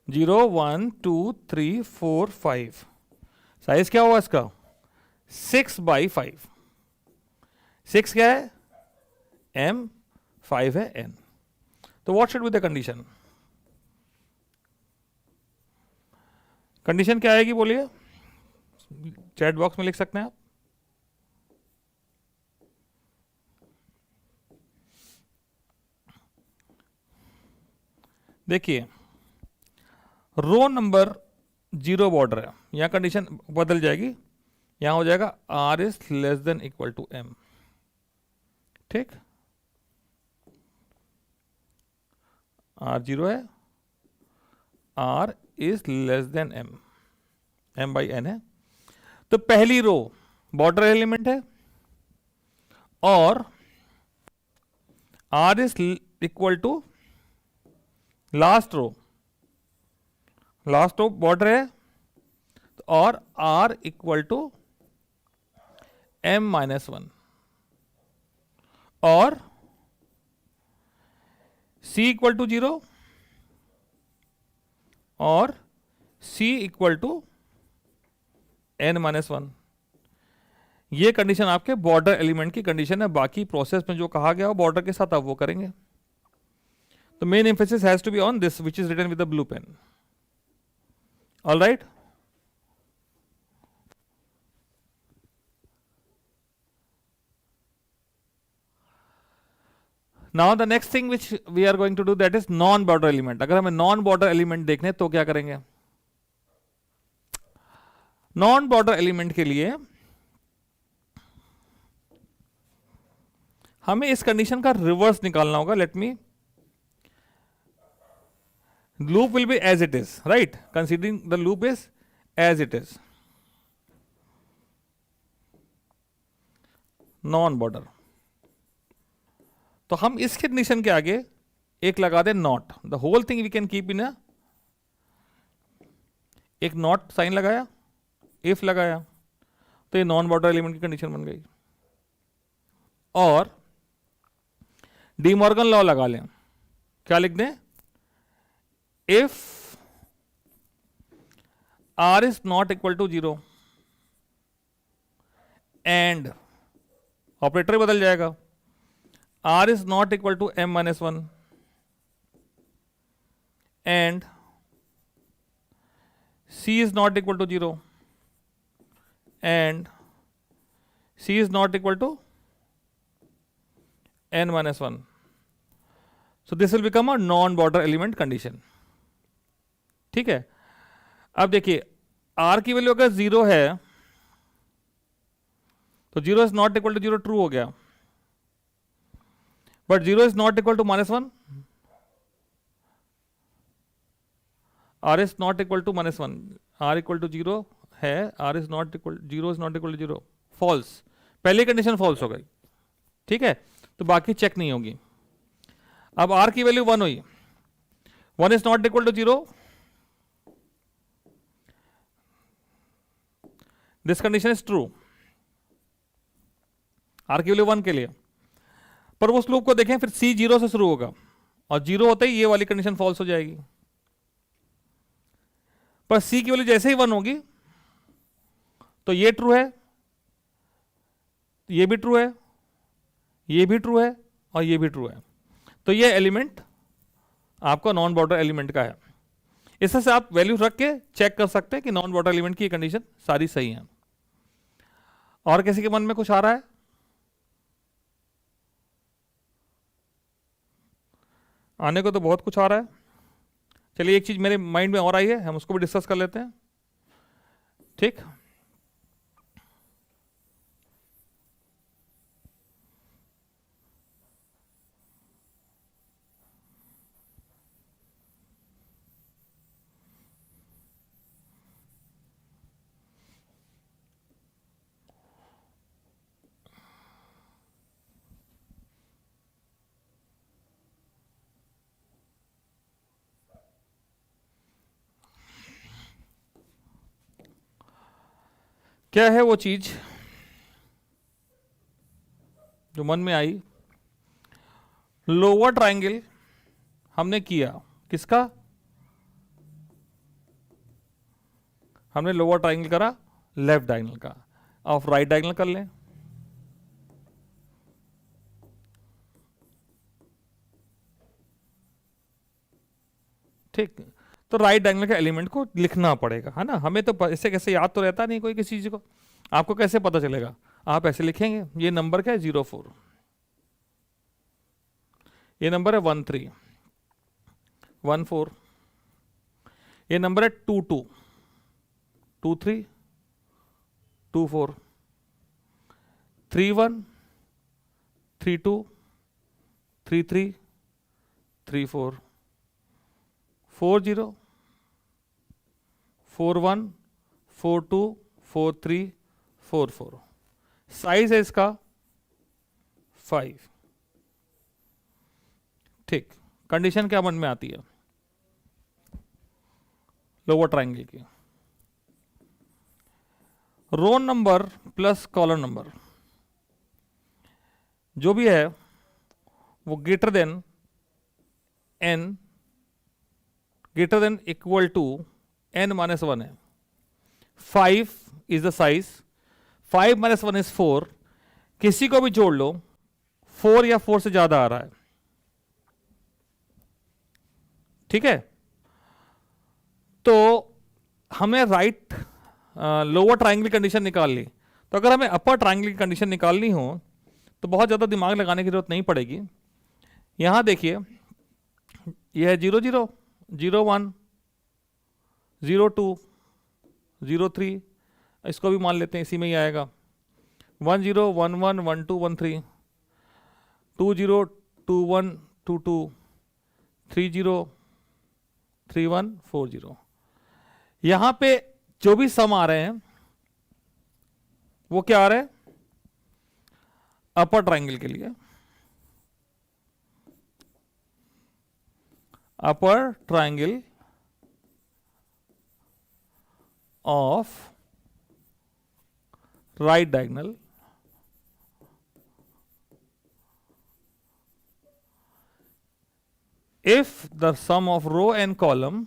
0 1 2 3 4 5, साइज क्या हुआ इसका 6/5। 6 क्या है m, 5 है n। तो what should be the condition? Condition क्या आएगी बोलिए, चैट बॉक्स में लिख सकते हैं आप। देखिए रो नंबर 0 बॉर्डर है, यहां कंडीशन बदल जाएगी, यहां हो जाएगा r is less than equal to m। ठीक, r 0 है, r is less than m, m by n है। तो पहली रो बॉर्डर एलिमेंट है और r is equal to last row border है, और r इक्वल टू m-1, और c इक्वल टू 0 और c इक्वल टू n-1। ये कंडीशन आपके बॉर्डर एलिमेंट की कंडीशन है। बाकी प्रोसेस में जो कहा गया हो बॉर्डर के साथ, अब वो करेंगे। तो main emphasis has to be on this which is written with the blue pen. All right, now the next thing which we are going to do that is non border element. अगर हमें non border element देखने तो क्या करेंगे? Non border element के लिए हमें इस कंडीशन का रिवर्स निकालना होगा। Let me, loop will be as it is, right, considering the loop is as it is, non border. तो हम इस कंडीशन के आगे एक लगा दें not, the whole thing we can keep in एक नॉट साइन लगाया, इफ लगाया, तो ये नॉन बॉर्डर एलिमेंट की कंडीशन बन गई। और डी मॉर्गन लॉ लगा लें, क्या लिख दें? If r is not equal to 0 and operator बदल जाएगा, r is not equal to m-1 and c is not equal to 0 and c is not equal to n-1। So this will become a non-border element condition। ठीक है, अब देखिए r की value अगर 0 है तो 0 is not equal to 0 true हो गया, but 0 is not equal to -1, r is not equal to -1, r equal to 0 है, r is not equal, 0 is not equal to 0, false, पहली कंडीशन false हो गई। ठीक है, तो बाकी चेक नहीं होगी। अब r की वैल्यू 1 हुई, 1 is not equal to 0, this condition is true, R की वैल्यू 1 के लिए। पर उस लूप को देखें फिर सी 0 से शुरू होगा और 0 होते ही ये वाली कंडीशन फॉल्स हो जाएगी। पर सी की वैल्यू जैसे ही 1 होगी तो ये ट्रू है, ये भी ट्रू है, ये भी ट्रू है और ये भी ट्रू है। तो ये एलिमेंट आपका नॉन बॉर्डर एलिमेंट का है। इससे से आप वैल्यू रख के चेक कर सकते हैं कि नॉन बॉर्डर एलिमेंट की कंडीशन सारी सही है। और किसी के मन में कुछ आ रहा है? आने को तो बहुत कुछ आ रहा है। चलिए एक चीज मेरे माइंड में और आई है, हम उसको भी डिस्कस कर लेते हैं। ठीक, क्या है वो चीज जो मन में आई? लोअर ट्रायंगल हमने किया, किसका? हमने लोअर ट्रायंगल करा लेफ्ट डायगोनल का, ऑफ राइट डायगोनल कर लें। ठीक, तो राइट डायगोनल के एलिमेंट को लिखना पड़ेगा, है ना। हमें तो ऐसे कैसे याद तो रहता नहीं कोई किसी चीज को, आपको कैसे पता चलेगा? आप ऐसे लिखेंगे, ये नंबर क्या है 04, ये नंबर है 13, 14, ये नंबर है 22, 23, 24, 31, 32, 33, 34, 40, 41, 42, 43, 44। साइज है इसका 5। ठीक, कंडीशन क्या मन में आती है लोअर ट्रायंगल की? Row number plus column number जो भी है वो greater than n, greater than equal to n minus 1 है। 5 is the size, 5 minus 1 is 4। किसी को भी जोड़ लो, 4 या 4 से ज्यादा आ रहा है। ठीक है, तो हमें राइट लोअर ट्रायंगल कंडीशन निकाल ली। तो अगर हमें अपर ट्रायंगल की कंडीशन निकालनी हो तो बहुत ज़्यादा दिमाग लगाने की जरूरत नहीं पड़ेगी। यहाँ देखिए, यह है 0 0, 0 1, 0 2, 0 3, इसको भी मान लेते हैं, इसी में ही आएगा। 1 0, 1 1, 1 2, 1 3, 2 0, 2 1, 2 2, 3 0, 3 1, 4 0। यहाँ पे जो भी सम आ रहे हैं वो क्या आ रहे हैं? अपर ट्रायंगल के लिए, upper triangle of right diagonal if the sum of row and column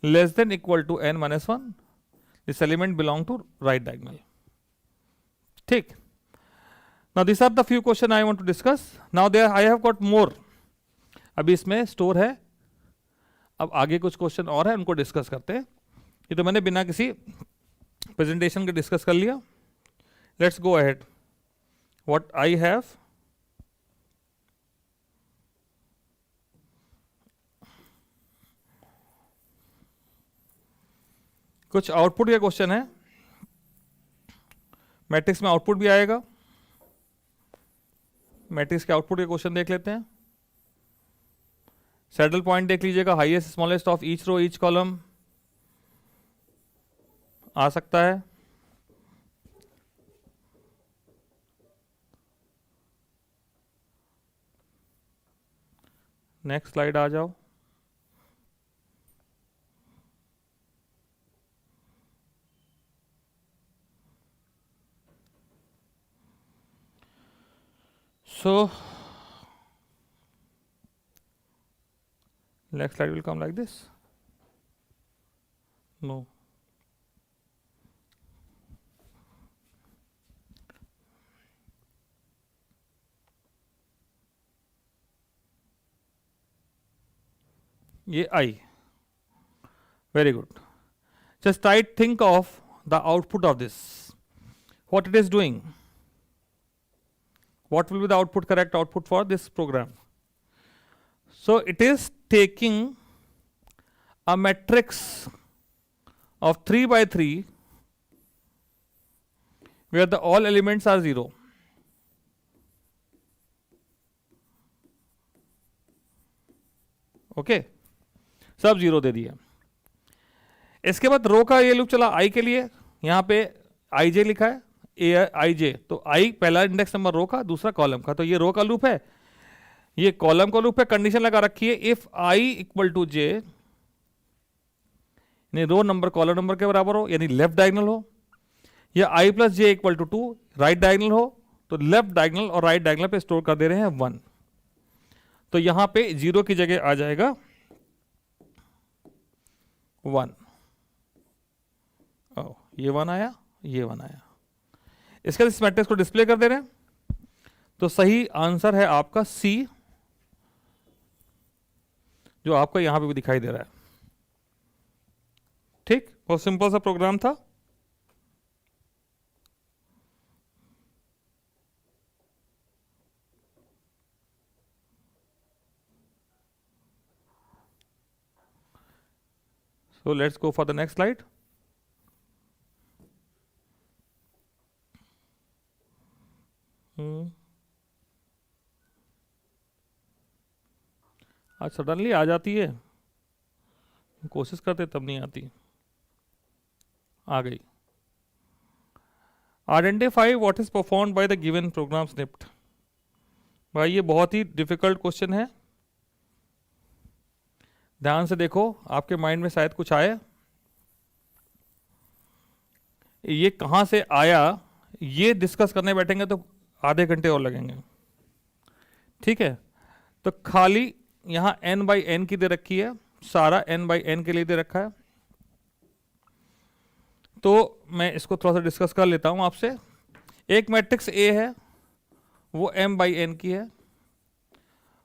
less than equal to n minus 1, this element belong to right diagonal. ठीक, now these are the few question I want to discuss. Now there I have got more, अभी इसमें store है। अब आगे कुछ question और है, उनको डिस्कस करते हैं। ये तो मैंने बिना किसी प्रेजेंटेशन के डिस्कस कर लिया। Let's go ahead. What I have, कुछ आउटपुट का क्वेश्चन है, मैट्रिक्स में आउटपुट भी आएगा। मैट्रिक्स के आउटपुट के क्वेश्चन देख लेते हैं। सैडल पॉइंट देख लीजिएगा, highest smallest of each row each column आ सकता है। नेक्स्ट स्लाइड आ जाओ। So next slide will come like this. No. ये I. Very good. Just try to think of the output of this. What it is doing. What will be the output, correct output for this program? So it is taking a matrix of 3 by 3 where the all elements are 0. Okay सब 0 दे दिया. इसके बाद रो का ये loop चला आई के लिए. यहां पे आई जे लिखा है, ए आई जे, तो आई पहला इंडेक्स नंबर रो का, दूसरा कॉलम का, तो ये रो का लूप है, ये कॉलम का लूप है. कंडीशन लगा रखी है इफ आई इक्वल टू जे, यानी रो नंबर कॉलम नंबर के बराबर हो, यानी लेफ्ट डायगोनल हो, या I plus J equal to 2 right diagonal हो, तो लेफ्ट डायगोनल और राइट डायगोनल पे स्टोर कर दे रहे हैं 1. तो यहां पे 0 की जगह आ जाएगा 1. ये 1 आया, ये 1 आया. इसके बाद इस मैट्रिक्स को डिस्प्ले कर दे रहे हैं. तो सही आंसर है आपका सी, जो आपको यहां पे भी दिखाई दे रहा है. ठीक, बहुत सिंपल सा प्रोग्राम था. So let's go for the next slide. आज सडनली आ जाती है, कोशिश करते तब नहीं आती. आ गई. Identify what is performed by the given program snippet. भाई ये बहुत ही डिफिकल्ट क्वेश्चन है, ध्यान से देखो, आपके माइंड में शायद कुछ आए. ये कहां से आया ये डिस्कस करने बैठेंगे तो आधे घंटे और लगेंगे. ठीक है, तो खाली यहां n बाई एन की दे रखी है, सारा n बाई एन के लिए दे रखा है. तो मैं इसको थोड़ा सा डिस्कस कर लेता हूं आपसे. एक मैट्रिक्स A है, वो m बाई एन की है.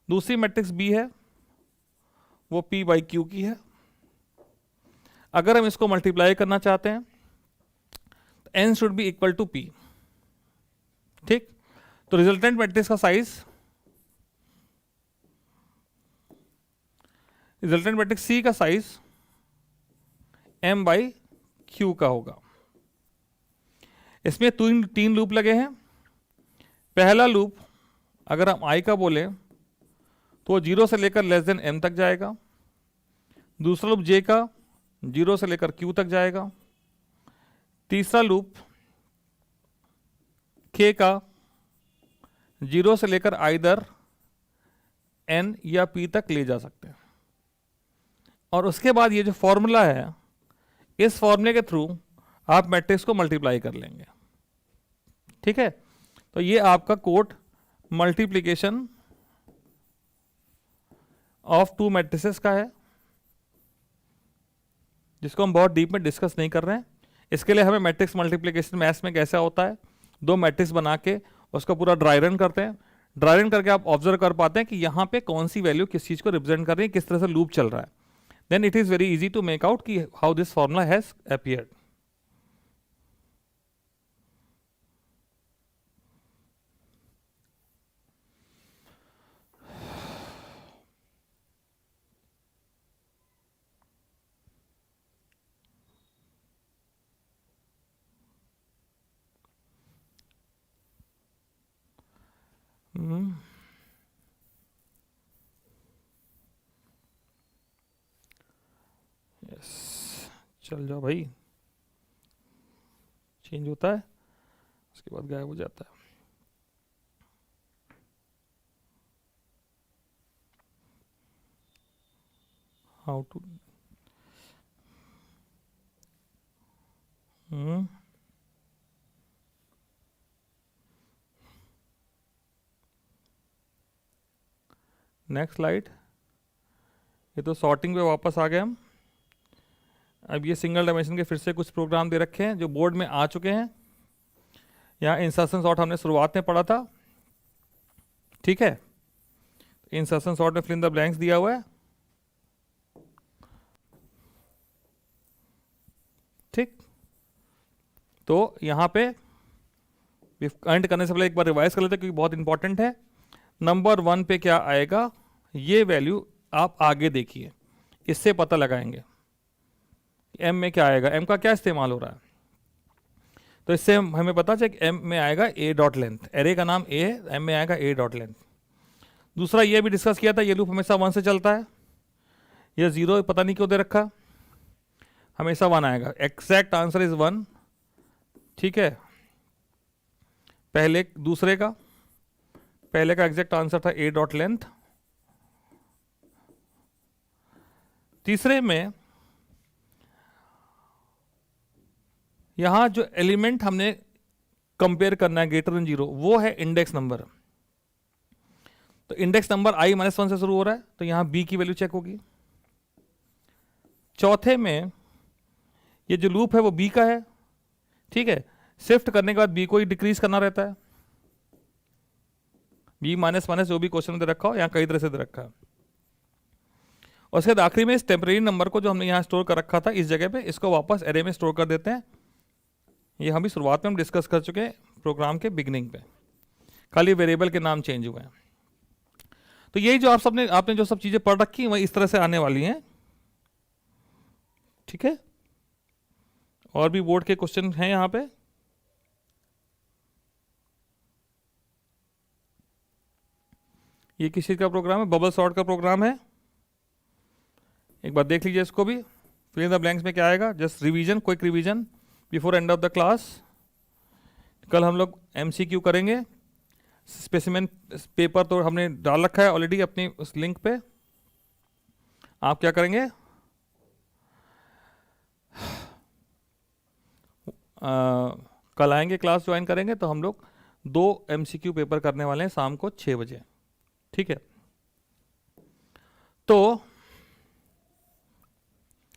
दूसरी मैट्रिक्स B है, वो P बाई क्यू की है. अगर हम इसको मल्टीप्लाई करना चाहते हैं तो n should be equal to P. ठीक, तो रिजल्टेंट मैट्रिक्स का साइज, रिजल्टेंट मैट्रिक्स C का साइज m बाई क्यू का होगा. इसमें तीन लूप लगे हैं. पहला लूप अगर हम I का बोले तो 0 से लेकर लेस देन m तक जाएगा. दूसरा लूप J का 0 से लेकर Q तक जाएगा. तीसरा लूप K का 0 से लेकर आइदर N या P तक ले जा सकते हैं. और उसके बाद ये जो फॉर्मूला है, इस फॉर्मूले के थ्रू आप मैट्रिक्स को मल्टीप्लाई कर लेंगे. ठीक है, तो ये आपका code multiplication of to matrices का है, जिसको हम बहुत डीप में डिस्कस नहीं कर रहे हैं. इसके लिए हमें मैट्रिक्स मल्टीप्लिकेशन मैथ्स में कैसा होता है, दो मैट्रिक्स बना के उसका पूरा ड्राई रन करते हैं. ड्राई रन करके आप ऑब्जर्व कर पाते हैं कि यहाँ पे कौन सी वैल्यू किस चीज को रिप्रेजेंट कर रही है, किस तरह से लूप चल रहा है. Then it is very easy to make out कि how this formula has appeared. चल जाओ भाई, चेंज होता है उसके बाद गायब हो जाता है. How to next slide. ये तो सॉर्टिंग पे वापस आ गए हम। अब ये सिंगल डायमेंशन के फिर से कुछ प्रोग्राम दे रखे हैं जो बोर्ड में आ चुके हैं। यहाँ इंसर्शन सॉर्ट हमने शुरुआत में पढ़ा था, ठीक है। इंसर्शन सॉर्ट में फिल इन द ब्लैंक्स दिया हुआ है, ठीक। तो यहाँ पे एंड करने से पहले एक बार रिवाइज कर लेते हैं क्योंकि बहुत इंपॉर्टेंट है। नंबर 1 पे क्या आएगा, ये वैल्यू आप आगे देखिए, इससे पता लगाएंगे एम में क्या आएगा, एम का क्या इस्तेमाल हो रहा है। तो इससे हमें पता चले कि एम में आएगा ए डॉट लेंथ, एरे का नाम ए है, एम में आएगा ए डॉट लेंथ। दूसरा ये भी डिस्कस किया था, ये लूप हमेशा 1 से चलता है, ये 0 पता नहीं क्यों दे रखा, हमेशा 1 आएगा। एग्जैक्ट आंसर इज 1, ठीक है। दूसरे का पहले का एग्जैक्ट आंसर था ए डॉट लेंथ। तीसरे में यहां जो एलिमेंट हमने कंपेयर करना है ग्रेटर देन 0 वो है इंडेक्स नंबर। तो इंडेक्स नंबर i -1 से शुरू हो रहा है, तो यहां b की वैल्यू चेक होगी। चौथे में ये जो लूप है वो b का है, ठीक है। शिफ्ट करने के बाद b को ही डिक्रीज करना रहता है, b माइनस जो भी क्वेश्चन में दे रखा हो, यहां कई तरह से दे रखा है। और उसके बाद आखिरी में इस टेम्परेरी नंबर को जो हमने यहां स्टोर कर रखा था इस जगह पे, इसको वापस एरे में स्टोर कर देते हैं। ये हम भी शुरुआत में हम डिस्कस कर चुके हैं प्रोग्राम के बिगनिंग पे, खाली वेरिएबल के नाम चेंज हुए हैं। तो यही जो आपने जो सब चीजें पढ़ रखी वही इस तरह से आने वाली हैं, ठीक है। और भी बोर्ड के क्वेश्चन हैं यहां पे। ये किस चीज का प्रोग्राम है, बबल सॉर्ट का प्रोग्राम है, एक बार देख लीजिए इसको भी। फिल इन द ब्लैंक्स में क्या आएगा, just revision, quick revision before end of the class. कल हम लोग एमसीक्यू करेंगे, स्पेसिमेन पेपर तो हमने डाल रखा है ऑलरेडी अपनी उस लिंक पे। आप क्या करेंगे, कल आएंगे, क्लास ज्वाइन करेंगे, तो हम लोग 2 एमसीक्यू पेपर करने वाले हैं शाम को 6 बजे, ठीक है। तो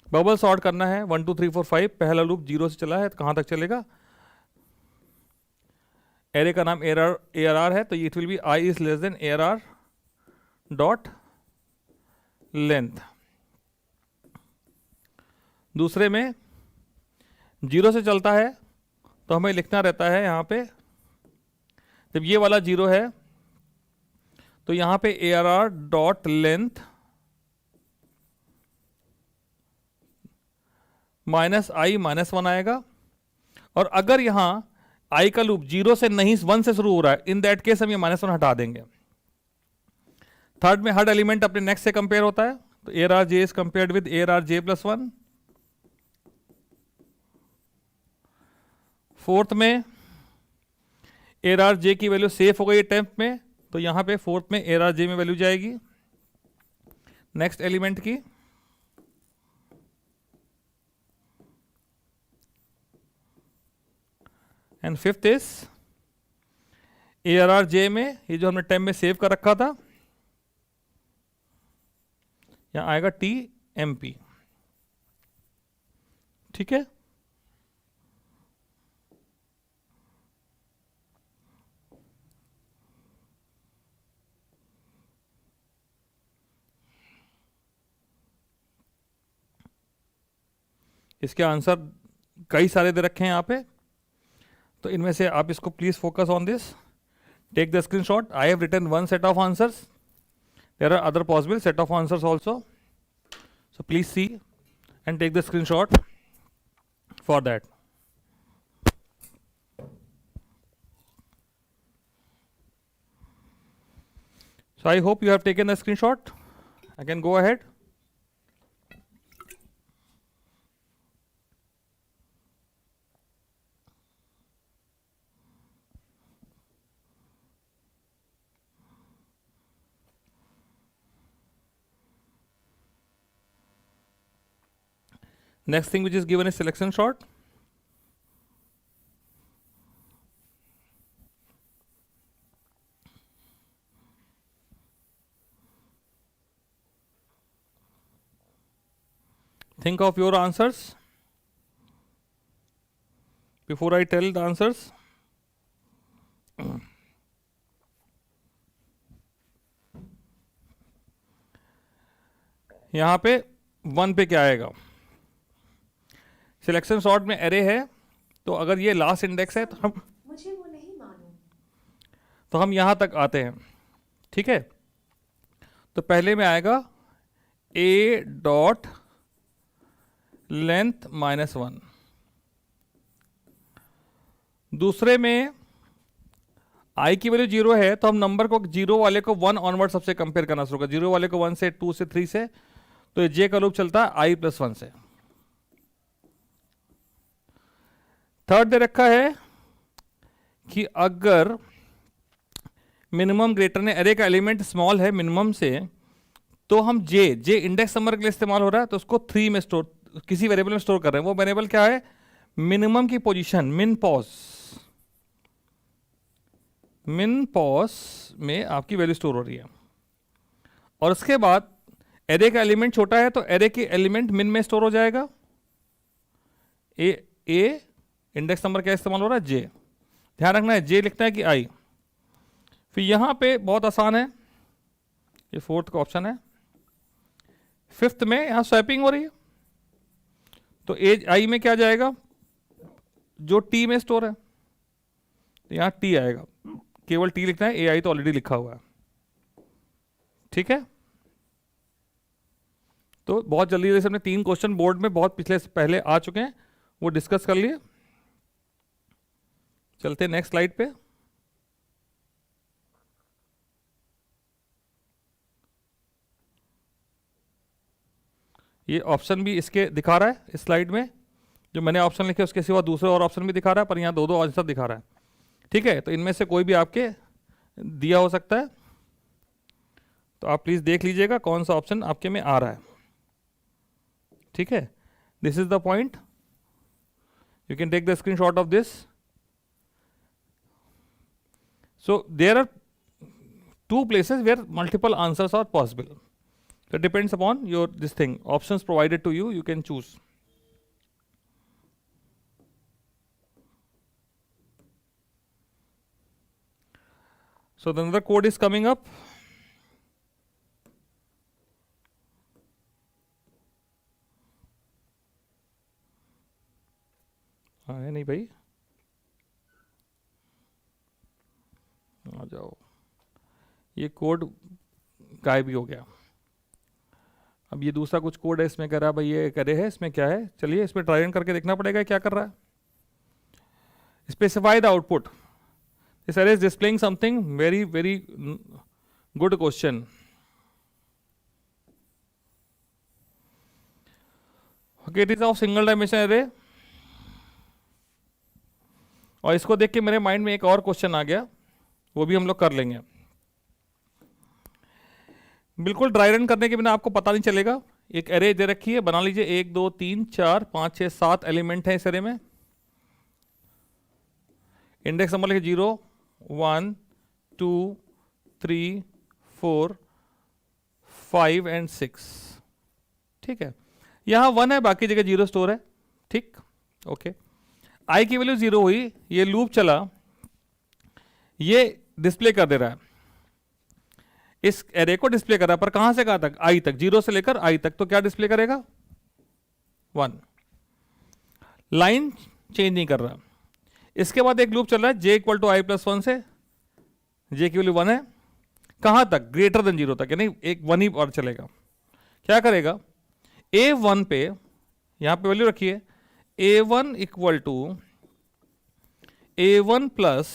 बबल सॉर्ट करना है 1 2 3 4 5। पहला लूप 0 से चला है तो कहां तक चलेगा, एरे का नाम ARR है, तो it will be i is less then ARR dot length. दूसरे में 0 से चलता है तो हमें लिखना रहता है यहां पे, जब ये वाला 0 है तो यहां पे ARR डॉट लेंथ -i -1 आएगा। और अगर यहां i का लूप 0 से नहीं 1 से शुरू हो रहा है, इन दैट केस हम ये -1 हटा देंगे। थर्ड में हर एलिमेंट अपने नेक्स्ट से कंपेयर होता है, तो ARR j is compared with ARR j + 1। Fourth में ARR j की वैल्यू सेफ हो गई टेम्प में, तो यहां पे फोर्थ में ARR j में वैल्यू जाएगी नेक्स्ट एलिमेंट की। And fifth is ARR j में ये जो हमने टेम्प में सेव कर रखा था, यहां आएगा TMP, ठीक है। इसके आंसर कई सारे दे रखे हैं यहाँ पे, तो इनमें से आप इसको please focus on this, take the screenshot. I have written 1 set of answers, there are other possible set of answers also, so please see and take the screenshot for that. So I hope you have taken the screenshot. I can go ahead. Next thing which is given is selection sort. think of your answers before I tell the answers. यहां पे 1 पे क्या आएगा? Selection sort में array है, तो अगर ये लास्ट इंडेक्स है तो मुझे वो नहीं मालूम। तो हम यहां तक आते हैं, ठीक है। तो पहले में आएगा ए डॉट लेंथ -1, दूसरे में आई की वैल्यू 0 है तो हम नंबर को 0 वाले को 1 ऑनवर्ड सबसे कंपेयर करना शुरू कर, 0 वाले को 1 से, 2 से, 3 से, तो ये जे का लूप चलता है आई प्लस 1 से। थर्ड दे रखा है कि अगर मिनिमम ग्रेटर ने एरे का एलिमेंट स्मॉल है मिनिमम से, तो हम जे इंडेक्स नंबर के लिए इस्तेमाल हो रहा है, तो उसको 3 में स्टोर, किसी वेरिएबल में स्टोर कर रहे हैं। वो वेरिएबल क्या है? मिनिमम की पोजीशन, मिन पॉज में आपकी वैल्यू स्टोर हो रही है। और उसके बाद एरे का एलिमेंट छोटा है तो एरे के एलिमेंट मिन में स्टोर हो जाएगा। ए इंडेक्स नंबर क्या इस्तेमाल हो रहा है? जे। ध्यान रखना है जे लिखना है कि आई। फिर यहां पे बहुत आसान है, ये फोर्थ का ऑप्शन है। फिफ्थ में यहां स्वैपिंग हो रही है, तो एज आई में क्या जाएगा? जो टी में स्टोर है, तो यहां टी आएगा, केवल टी लिखना है, ए आई तो ऑलरेडी लिखा हुआ है, ठीक है। तो बहुत जल्दी से हमने 3 क्वेश्चन बोर्ड में बहुत पिछले से पहले आ चुके हैं, वो डिस्कस कर लिए। चलते नेक्स्ट स्लाइड पे। ये ऑप्शन भी इसके दिखा रहा है इस स्लाइड में, जो मैंने ऑप्शन लिखे उसके सिवा दूसरे और ऑप्शन भी दिखा रहा है, पर यहाँ 2 आंसर दिखा रहा है, ठीक है। तो इनमें से कोई भी आपके दिया हो सकता है, तो आप प्लीज देख लीजिएगा कौन सा ऑप्शन आपके में आ रहा है, ठीक है। This is the point, you can take the screenshot of this. So there are 2 places where multiple answers are possible. So it depends upon your this thing, options provided to you, you can choose. So the another code is coming up. है नहीं भाई, आ जाओ। ये code गायब भी हो गया। अब ये दूसरा कुछ कोड है, इसमें कह रहा है भाई ये करे है, इसमें क्या है? चलिए इसमें ट्राई रन करके देखना पड़ेगा क्या कर रहा है। Specify the output, this array is displaying something very very good question. Okay, it is of single dimension array। और इसको देख के मेरे माइंड में एक और क्वेश्चन आ गया, वो भी हम लोग कर लेंगे। बिल्कुल ड्राई रन करने के बिना आपको पता नहीं चलेगा। एक एरे दे रखी है, बना लीजिए 1 2 3 4 5 6 7 एलिमेंट है इस एरे में। इंडेक्स नंबर लिखिए 0 1 2 3 4 5 एंड 6, ठीक है। यहां 1 है, बाकी जगह 0 स्टोर है, ठीक, ओके। आई की वैल्यू 0 हुई, ये लूप चला, ये डिस्प्ले कर दे रहा है, इस एरे को डिस्प्ले कर रहा है, पर कहां से कहां तक? आई तक, 0 से लेकर आई तक। तो क्या डिस्प्ले करेगा? 1। लाइन चेंज नहीं कर रहा। इसके बाद एक लूप चल रहा है जे इक्वल टू आई प्लस 1 से, जे की वैल्यू 1 है, कहां तक? ग्रेटर देन 0 तक, यानी एक 1 ही और चलेगा। क्या करेगा? A1 पे, यहां पे वैल्यू रखिए, A1 equal to A1 plus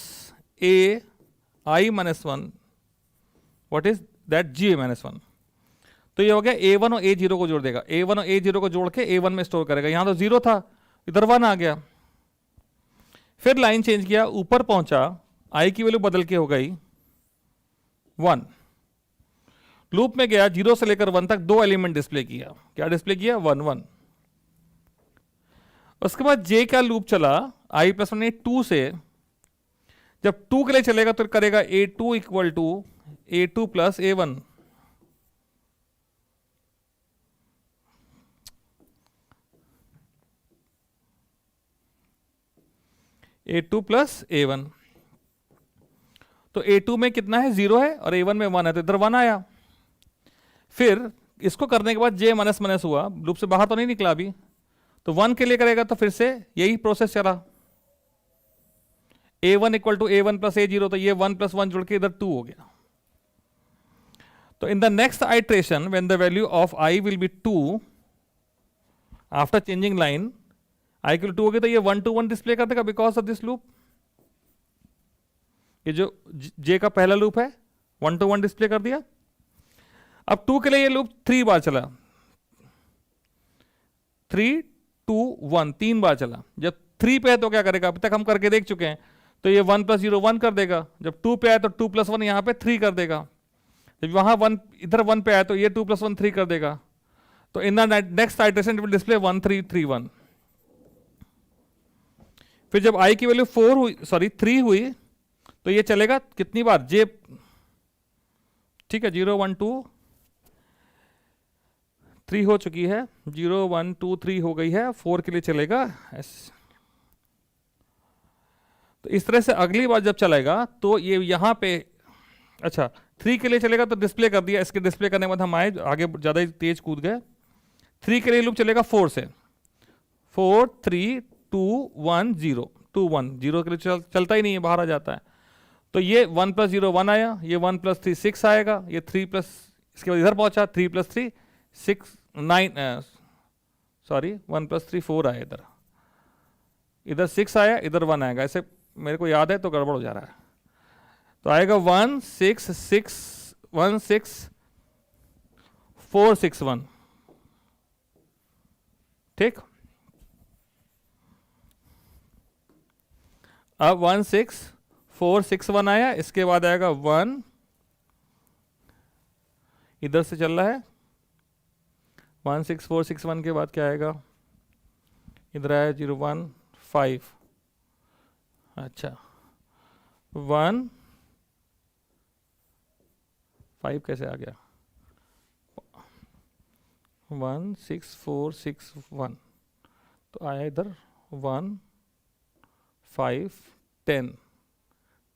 A i minus 1, what is that? जी माइनस 1। तो ये हो गया A1 और A0 को जोड़ देगा, A1 और A0 को जोड़ के A1 में स्टोर करेगा। यहां तो 0 था, इधर 1 आ गया। फिर लाइन चेंज किया, ऊपर पहुंचा, आई की वैल्यू बदल के हो गई 1। लूप में गया, 0 से लेकर 1 तक 2 एलिमेंट डिस्प्ले किया। क्या डिस्प्ले किया? 1 1। उसके बाद जे का लूप चला, आई प्लस 1 2 से, जब 2 के लिए चलेगा तो करेगा A2 equal to A2 plus A1। A2 plus A1। तो A2 में कितना है, 0 है, और A1 में 1 है, तो इधर 1 आया। फिर इसको करने के बाद J माइनस माइनस हुआ, लूप से बाहर तो नहीं निकला अभी, तो 1 के लिए करेगा तो फिर से यही प्रोसेस चला। A1 equal to A1 plus A0, तो ये 1 प्लस 1 जुड़ के इधर 2 हो गया। तो in the next iteration when the value of I will be 2 after changing line, I equal 2 हो गया, तो ये 1 to 1 डिस्प्ले कर देगा बिकॉज ऑफ दिस लूप। ये जो J का पहला लूप है 1 to 1 डिस्प्ले कर दिया। अब 2 के लिए ये लूप 3 बार चला, 3 2 1 3 बार चला। जब 3 पे है तो क्या करेगा, अभी तक हम करके देख चुके हैं, तो ये 1 प्लस 0 1 कर देगा। जब 2 पे आए तो 2 प्लस 1 यहाँ पे 3 कर देगा। जब वहां 1 इधर 1 पे आए तो ये 2 प्लस 1 3 कर देगा। तो in the next iteration it will display 1 3 3 1। फिर जब I की वैल्यू 4 हुई, सॉरी 3 हुई, तो ये चलेगा कितनी बार, J, ठीक है, 0 1 2 3 हो चुकी है, 0 1 2 3 हो गई है, 4 के लिए चलेगा ऐसे। तो इस तरह से अगली बार जब चलेगा तो ये यहां पे, अच्छा 3 के लिए चलेगा तो डिस्प्ले कर दिया। इसके डिस्प्ले करने के बाद हम आए आगे, ज़्यादा ही तेज कूद गए। 3 के लिए लूप चलेगा 4 से, 4 3 2 1 0 2 1 0 के लिए चलता ही नहीं है, बाहर आ जाता है। तो ये 1 प्लस 0 1 आया, ये 1 प्लस 3 6 आएगा, ये 3 प्लस, इसके बाद इधर पहुंचा 3 प्लस 3 6 9, सॉरी 1 प्लस 3 4 आया, इधर 6 आया, इधर 1 आएगा। ऐसे मेरे को याद है तो गड़बड़ हो जा रहा है। तो आएगा 1 6 6 1 6 4 6 1, ठीक। अब 1 6 4 6 1 आया, इसके बाद आएगा 1, इधर से चल रहा है 1 6 4 6 1 के बाद क्या आएगा, इधर आया 0 1 5, अच्छा 1 5 कैसे आ गया, 1 6 4 6 1, तो आया इधर 1 5 10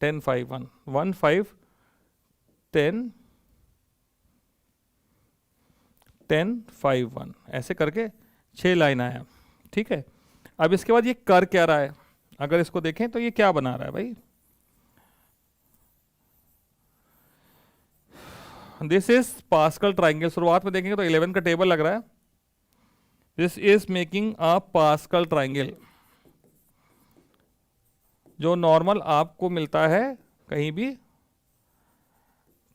10 5 1 1 5 10 10 5 1, ऐसे करके 6 लाइन आया, ठीक है। अब इसके बाद ये कर क्या रहा है, अगर इसको देखें तो ये क्या बना रहा है भाई, दिस इज पास्कल ट्राइंगल। शुरुआत में देखेंगे तो 11 का टेबल लग रहा है। This is making a pascal triangle, जो नॉर्मल आपको मिलता है कहीं भी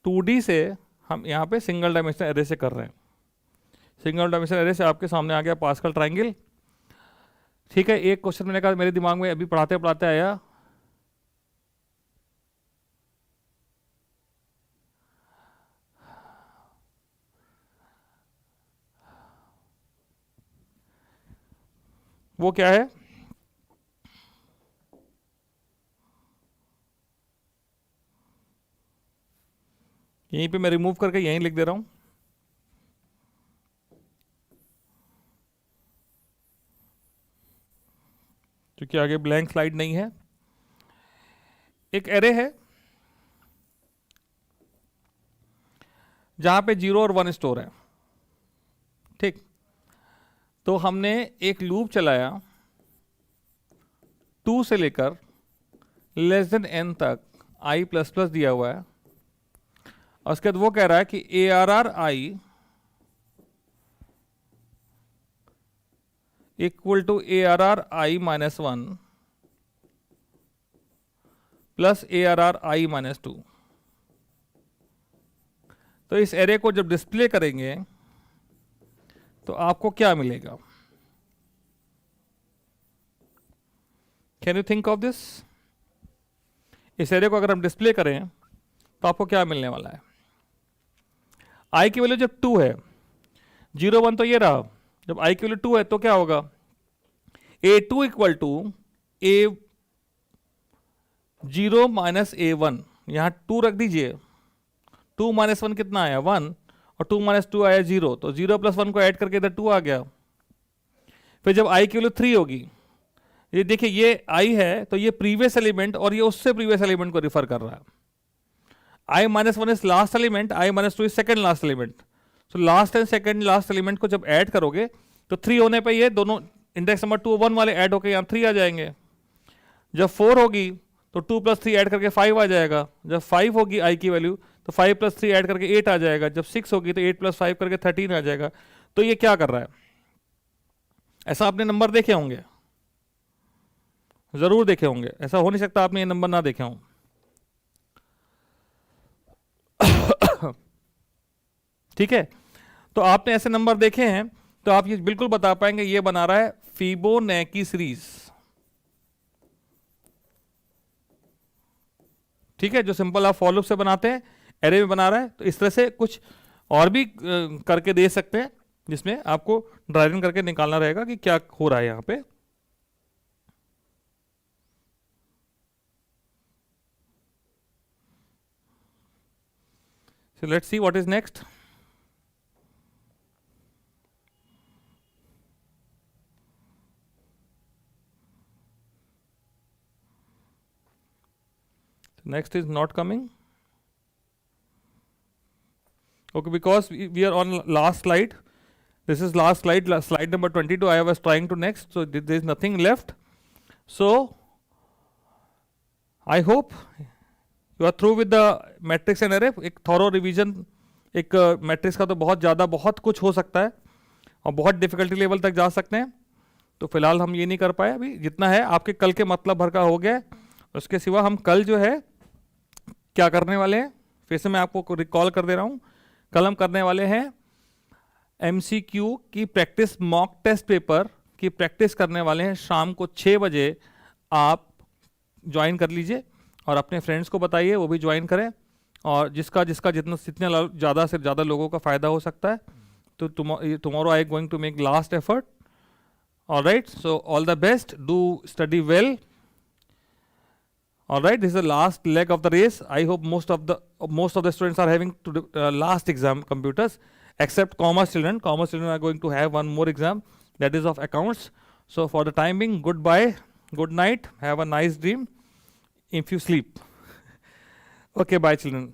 2D से, हम यहाँ पे सिंगल डायमेंशनल एरे से कर रहे हैं। सिंगल डायमेंशनल एरे से आपके सामने आ गया पास्कल ट्राइंगल, ठीक है। एक क्वेश्चन मैंने कहा मेरे दिमाग में अभी पढ़ाते पढ़ाते आया, वो क्या है, यहीं पे मैं रिमूव करके यहीं लिख दे रहा हूं, क्योंकि आगे ब्लैंक स्लाइड नहीं है। एक एरे है जहां पे 0 और 1 स्टोर है, ठीक। तो हमने एक लूप चलाया 2 से लेकर लेस देन n तक i प्लस प्लस दिया हुआ है, और उसके बाद वो कह रहा है कि ARR i equal to ARR i minus 1 plus ARR i minus 2। तो इस एरे को जब डिस्प्ले करेंगे तो आपको क्या मिलेगा, can you think of this. इस एरे को अगर हम डिस्प्ले करें तो आपको क्या मिलने वाला है, i की वैल्यू जब 2 है, 0 1 तो ये रहा, जब i की वैल्यू 2 है तो क्या होगा, A2 equal to A0 minus A1, यहां 2 रख दीजिए, 2 माइनस 1 कितना आया 1, और 2 माइनस 2 आया 0, तो 0 प्लस 1 को ऐड करके इधर 2 आ गया। फिर जब i की वैल्यू 3 होगी, ये देखिए ये आई है तो ये प्रीवियस एलिमेंट और ये उससे प्रीवियस एलिमेंट को रिफर कर रहा है. I minus 1 is last element, I minus 2 is second last element. So last and second last element को जब ऐड करोगे तो 3 होने पे ये दोनों इंडेक्स नंबर 2 1 वाले ऐड होकर यहाँ 3 आ जाएंगे. जब 4 होगी तो 2 + 3 ऐड करके 5 आ जाएगा. जब 5 होगी आई की वैल्यू तो 5 + 3 ऐड करके 8 आ जाएगा. जब 6 होगी तो 8 + 5 करके 13 आ जाएगा. तो ये क्या कर रहा है? ऐसा आपने नंबर देखे होंगे, जरूर देखे होंगे. ऐसा हो नहीं सकता आपने ये नंबर ना देखे हों. ठीक है, तो आपने ऐसे नंबर देखे हैं तो आप ये बिल्कुल बता पाएंगे ये बना रहा है फिबोनाची सीरीज. ठीक है, जो सिंपल आप फॉर लूप से बनाते हैं एरे में बना रहा है. तो इस तरह से कुछ और भी करके दे सकते हैं जिसमें आपको ड्राइविंग करके निकालना रहेगा कि क्या हो रहा है यहां पे. So let's see what is next. Next is not coming. Okay, because we are on last slide. This is last slide, slide number 22. I was trying to next, so there is nothing left. So I hope you are through with the matrix and array. एक thorough revision एक matrix का तो बहुत ज़्यादा बहुत कुछ हो सकता है और बहुत डिफिकल्टी लेवल तक जा सकते हैं. तो फिलहाल हम ये नहीं कर पाए. अभी जितना है आपके कल के मतलब भर का हो गया. उसके सिवा हम कल जो है क्या करने वाले हैं, फिर से मैं आपको रिकॉल कर दे रहा हूँ. कल हम करने वाले हैं MCQ की प्रैक्टिस, मॉक टेस्ट पेपर की प्रैक्टिस करने वाले हैं. शाम को 6 बजे आप ज्वाइन कर लीजिए और अपने फ्रेंड्स को बताइए वो भी ज्वाइन करें. और जिसका जितना ज़्यादा से ज़्यादा लोगों का फ़ायदा हो सकता है. तो tomorrow I am going to make last effort. All right, so all the best. Do study well. All right, this is the last leg of the race. I hope most of the students are having to do, last exam computers, except commerce children. Commerce children are going to have one more exam, that is of accounts. So for the time being, goodbye, good night, have a nice dream if you sleep. Okay, bye children.